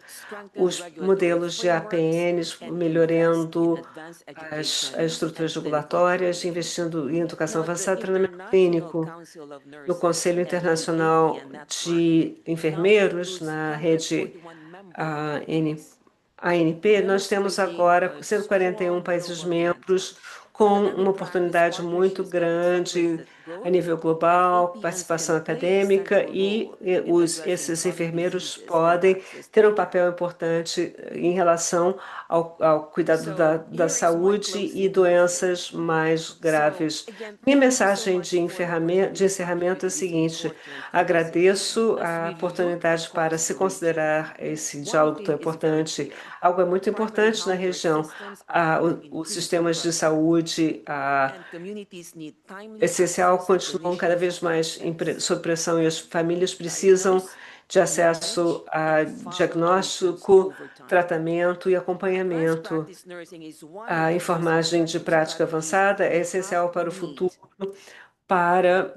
B: os modelos de APNs, melhorando as estruturas regulatórias, investindo em educação avançada e treinamento clínico. No Conselho Internacional de Enfermeiros, na rede ANP, nós temos agora 141 países membros, com uma oportunidade muito grande a nível global, participação acadêmica, e esses enfermeiros podem ter um papel importante em relação ao cuidado da saúde e doenças mais graves. Minha mensagem de encerramento é a seguinte: agradeço a oportunidade para se considerar esse diálogo tão importante. Algo é muito importante na região. Os sistemas de saúde essencial continuam cada vez mais sob pressão e as famílias precisam de acesso a diagnóstico, tratamento e acompanhamento. A enfermagem de prática avançada é essencial para o futuro, para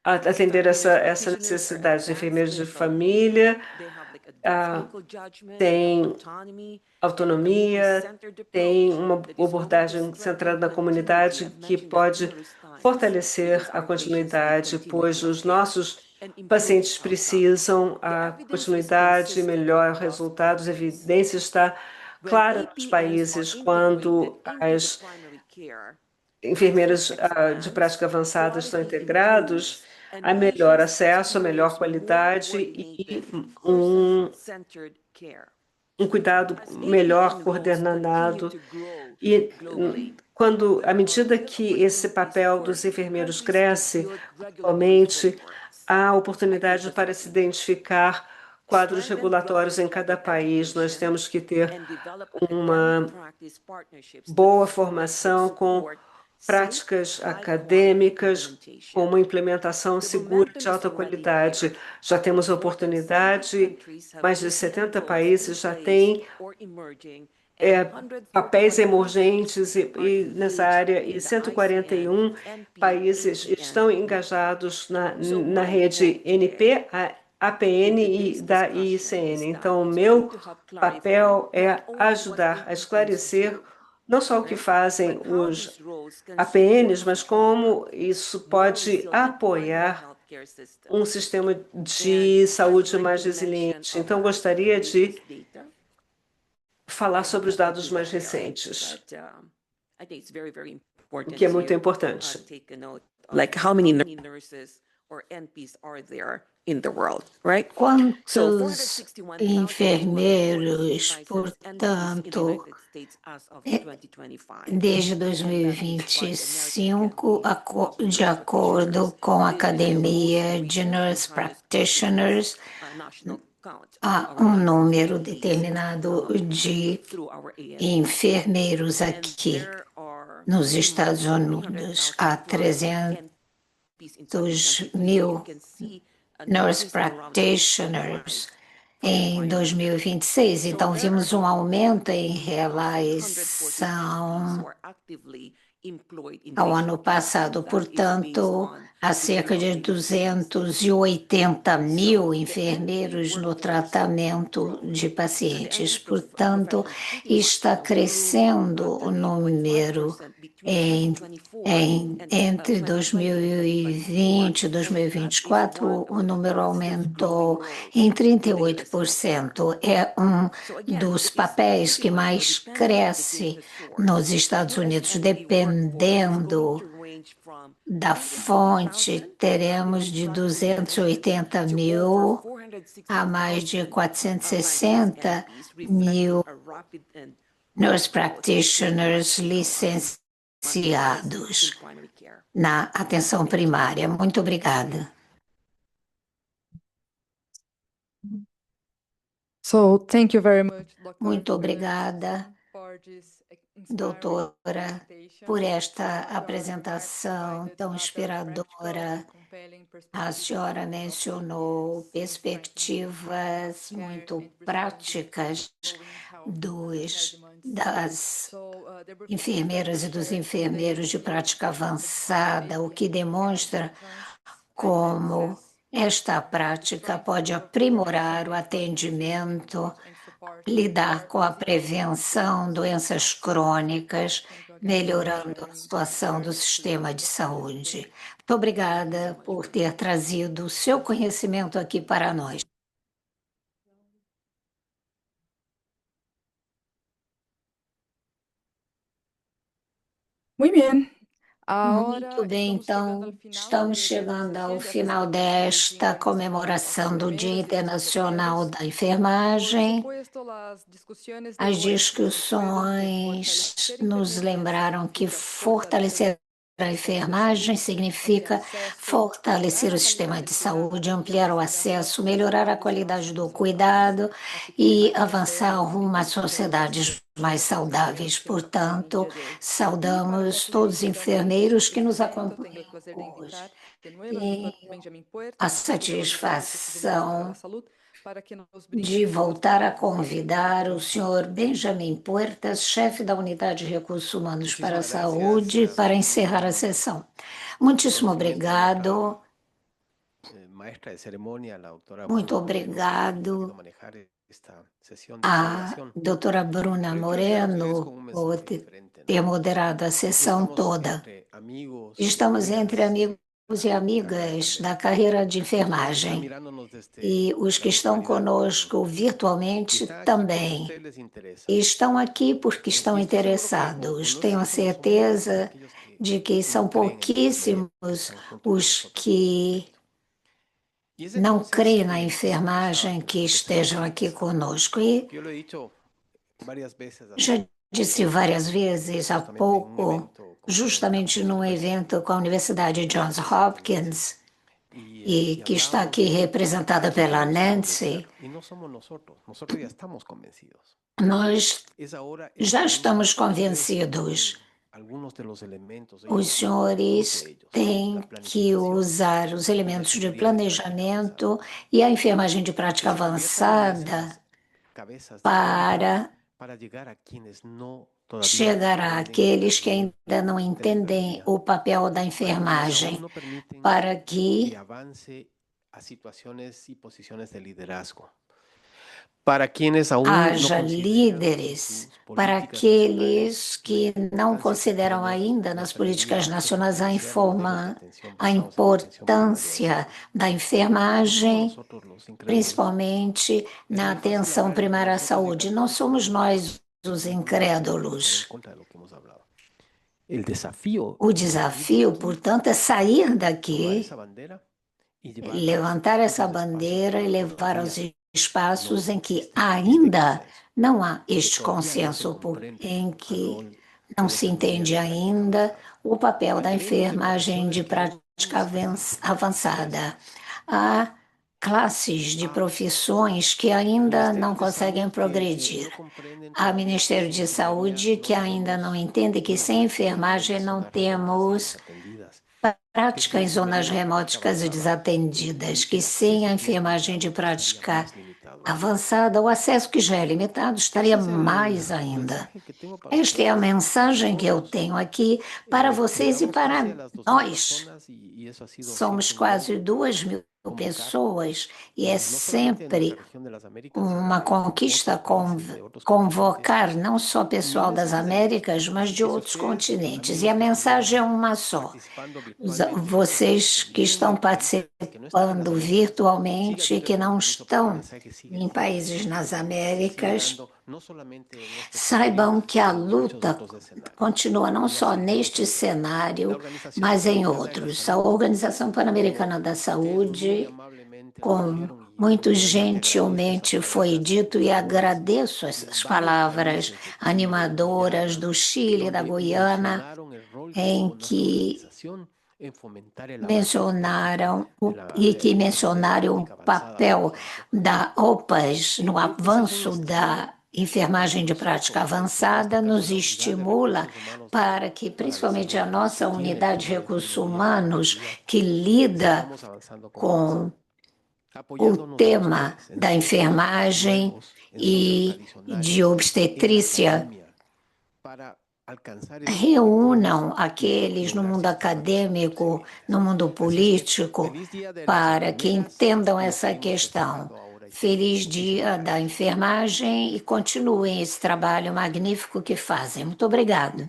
B: atender essa necessidade. Os enfermeiros de família têm autonomia, têm uma abordagem centrada na comunidade que pode fortalecer a continuidade, pois os nossos pacientes precisam a continuidade, melhor resultados, a evidência está clara nos países quando as enfermeiras de prática avançada estão integrados, há melhor acesso, a melhor qualidade e um cuidado melhor coordenado. E à medida que esse papel dos enfermeiros cresce, atualmente há oportunidade para se identificar quadros regulatórios em cada país. Nós temos que ter uma boa formação com práticas acadêmicas, com uma implementação segura de alta qualidade. Já temos oportunidade, mais de 70 países já têm papéis emergentes nessa área, e 141 países estão engajados na rede NP, APN e da ICN. Então, o meu papel é ajudar a esclarecer não só o que fazem os APNs, mas como isso pode apoiar um sistema de saúde mais resiliente. Então, gostaria de falar sobre os dados mais recentes, o que é muito importante.
I: Like how many nurses or NPs are there in the world, right?
F: Quantos enfermeiros, portanto, desde 2025, de acordo com a Academia de Nurse Practitioners, há um número determinado de enfermeiros aqui nos Estados Unidos. Há 300.000 nurse practitioners em 2026. Então, vimos um aumento em relação ao ano passado. Portanto, há cerca de 280.000 enfermeiros no tratamento de pacientes. Portanto, está crescendo o número entre 2020 e 2024, o número aumentou em 38%. É um dos papéis que mais cresce nos Estados Unidos. Dependendo da fonte, teremos de 280.000 a mais de 460.000 nurse practitioners licenciados na atenção primária. Muito obrigada.
A: So, thank you very much, Dr.
F: Muito obrigada,
A: for this
F: doutora, por esta apresentação tão inspiradora. A senhora mencionou perspectivas muito práticas das enfermeiras e dos enfermeiros de prática avançada, o que demonstra como esta prática pode aprimorar o atendimento, lidar com a prevenção, doenças crônicas, melhorando a situação do sistema de saúde. Muito obrigada por ter trazido o seu conhecimento aqui para nós.
A: Muy bien.
F: Muito bem, então estamos chegando ao final desta comemoração do Dia Internacional da Enfermagem. As discussões nos lembraram que fortalecer a enfermagem significa fortalecer o sistema de saúde, ampliar o acesso, melhorar a qualidade do cuidado e avançar rumo a sociedades mais saudáveis. Portanto, saudamos todos os enfermeiros que nos acompanham hoje. E a satisfação de voltar a convidar o senhor Benjamin Puertas, chefe da Unidade de Recursos Humanos para a Saúde, para encerrar a sessão. Muitíssimo obrigado.
D: maestra de ceremonia, la doctora
F: Muito
D: Bruna Moreno, que ha
F: obrigado
D: permitido manejar esta sesión de
F: à
D: inauguración.
F: doutora Bruna
D: Pero yo quiero llegar a ustedes
F: Moreno
D: con un
F: por
D: mensaje diferente,
F: ter
D: ¿no?
F: moderado a
D: Aquí
F: sessão
D: estamos
F: toda.
D: entre amigos,
F: Estamos entre
D: colegas
F: amigos e
D: carrera
F: amigas
D: académica.
F: da carreira de
D: Los que están
F: enfermagem.
D: mirándonos desde
F: E os que
D: la
F: estão
D: virtualidad también.
F: conosco
D: Y
F: virtualmente
D: están aquí porque a
F: também.
D: ustedes les interesa.
F: E estão aqui porque
D: Y
F: estão
D: estoy seguro que, o
F: interessados.
D: no
F: Tenho
D: sé si somos muy pocos
F: certeza
D: aquellos que
F: de que são
D: no creen en la enfermería, que
F: pouquíssimos
D: están junto con
F: os
D: nosotros en
F: que
D: este momento. Y ese
F: não creem
D: consenso
F: na
D: que se
F: enfermagem
D: escucha
F: que estejam aqui conosco. E
D: que yo lo he dicho varias veces
F: já
D: hace
F: disse várias vezes há
D: justamente en un
F: pouco,
D: evento con la
F: justamente num
D: Universidad
F: evento com a Universidade Johns Hopkins, e que está aqui representada pela Nancy,
D: y no somos nosotros ya estamos convencidos.
F: nós
D: Es ahora el
F: já
D: momento
F: estamos
D: de que ustedes
F: convencidos.
D: tomen algunos de los elementos,
F: Os senhores
D: de ellos,
F: têm
D: la
F: que
D: planificación
F: usar os elementos de planejamento e a enfermagem de prática avançada
D: cabezas de
F: para
D: para llegar a quienes no todavía
F: chegar àqueles que
D: comprenden
F: ainda não entendem o papel da enfermagem,
D: no permiten
F: para
D: que
F: que
D: avance a situaciones y posiciones de liderazgo. Para quienes aún no
F: haja
D: consideran
F: líderes, para aqueles que não consideram ainda nas políticas nacionais a importância da enfermagem, principalmente na atenção primária à saúde. Não somos nós os incrédulos. O desafio, portanto, é sair daqui, levantar essa bandeira e levar aos espaços em que ainda não há este consenso, em que não se entende ainda o papel da enfermagem de prática avançada. Há classes de profissões que ainda não conseguem progredir. Há Ministério de Saúde que ainda não entende que sem enfermagem não temos prática em zonas remotas e desatendidas, que sem a enfermagem de prática avançada, o acesso que já é limitado estaria mais ainda. Esta é a mensagem que eu tenho aqui para vocês e para nós. Somos quase 2.000 pessoas e é sempre uma conquista convocar não só pessoal das Américas, mas de outros continentes. E a mensagem é uma só. Vocês que estão participando virtualmente e que não estão em países nas Américas, saibam que a luta continua não só neste cenário, mas em outros. A Organização Pan-Americana da Saúde, como muito gentilmente foi dito, e agradeço essas palavras animadoras do Chile, da Guiana, em que mencionaram o papel da OPAS no avanço da enfermagem de prática avançada, nos estimula para que, principalmente a nossa unidade de recursos humanos, que lida com o tema da enfermagem e de obstetrícia, reúnam aqueles no mundo acadêmico, no mundo político, para que entendam essa questão. Feliz Dia da Enfermagem e continuem esse trabalho magnífico que fazem. Muito obrigado.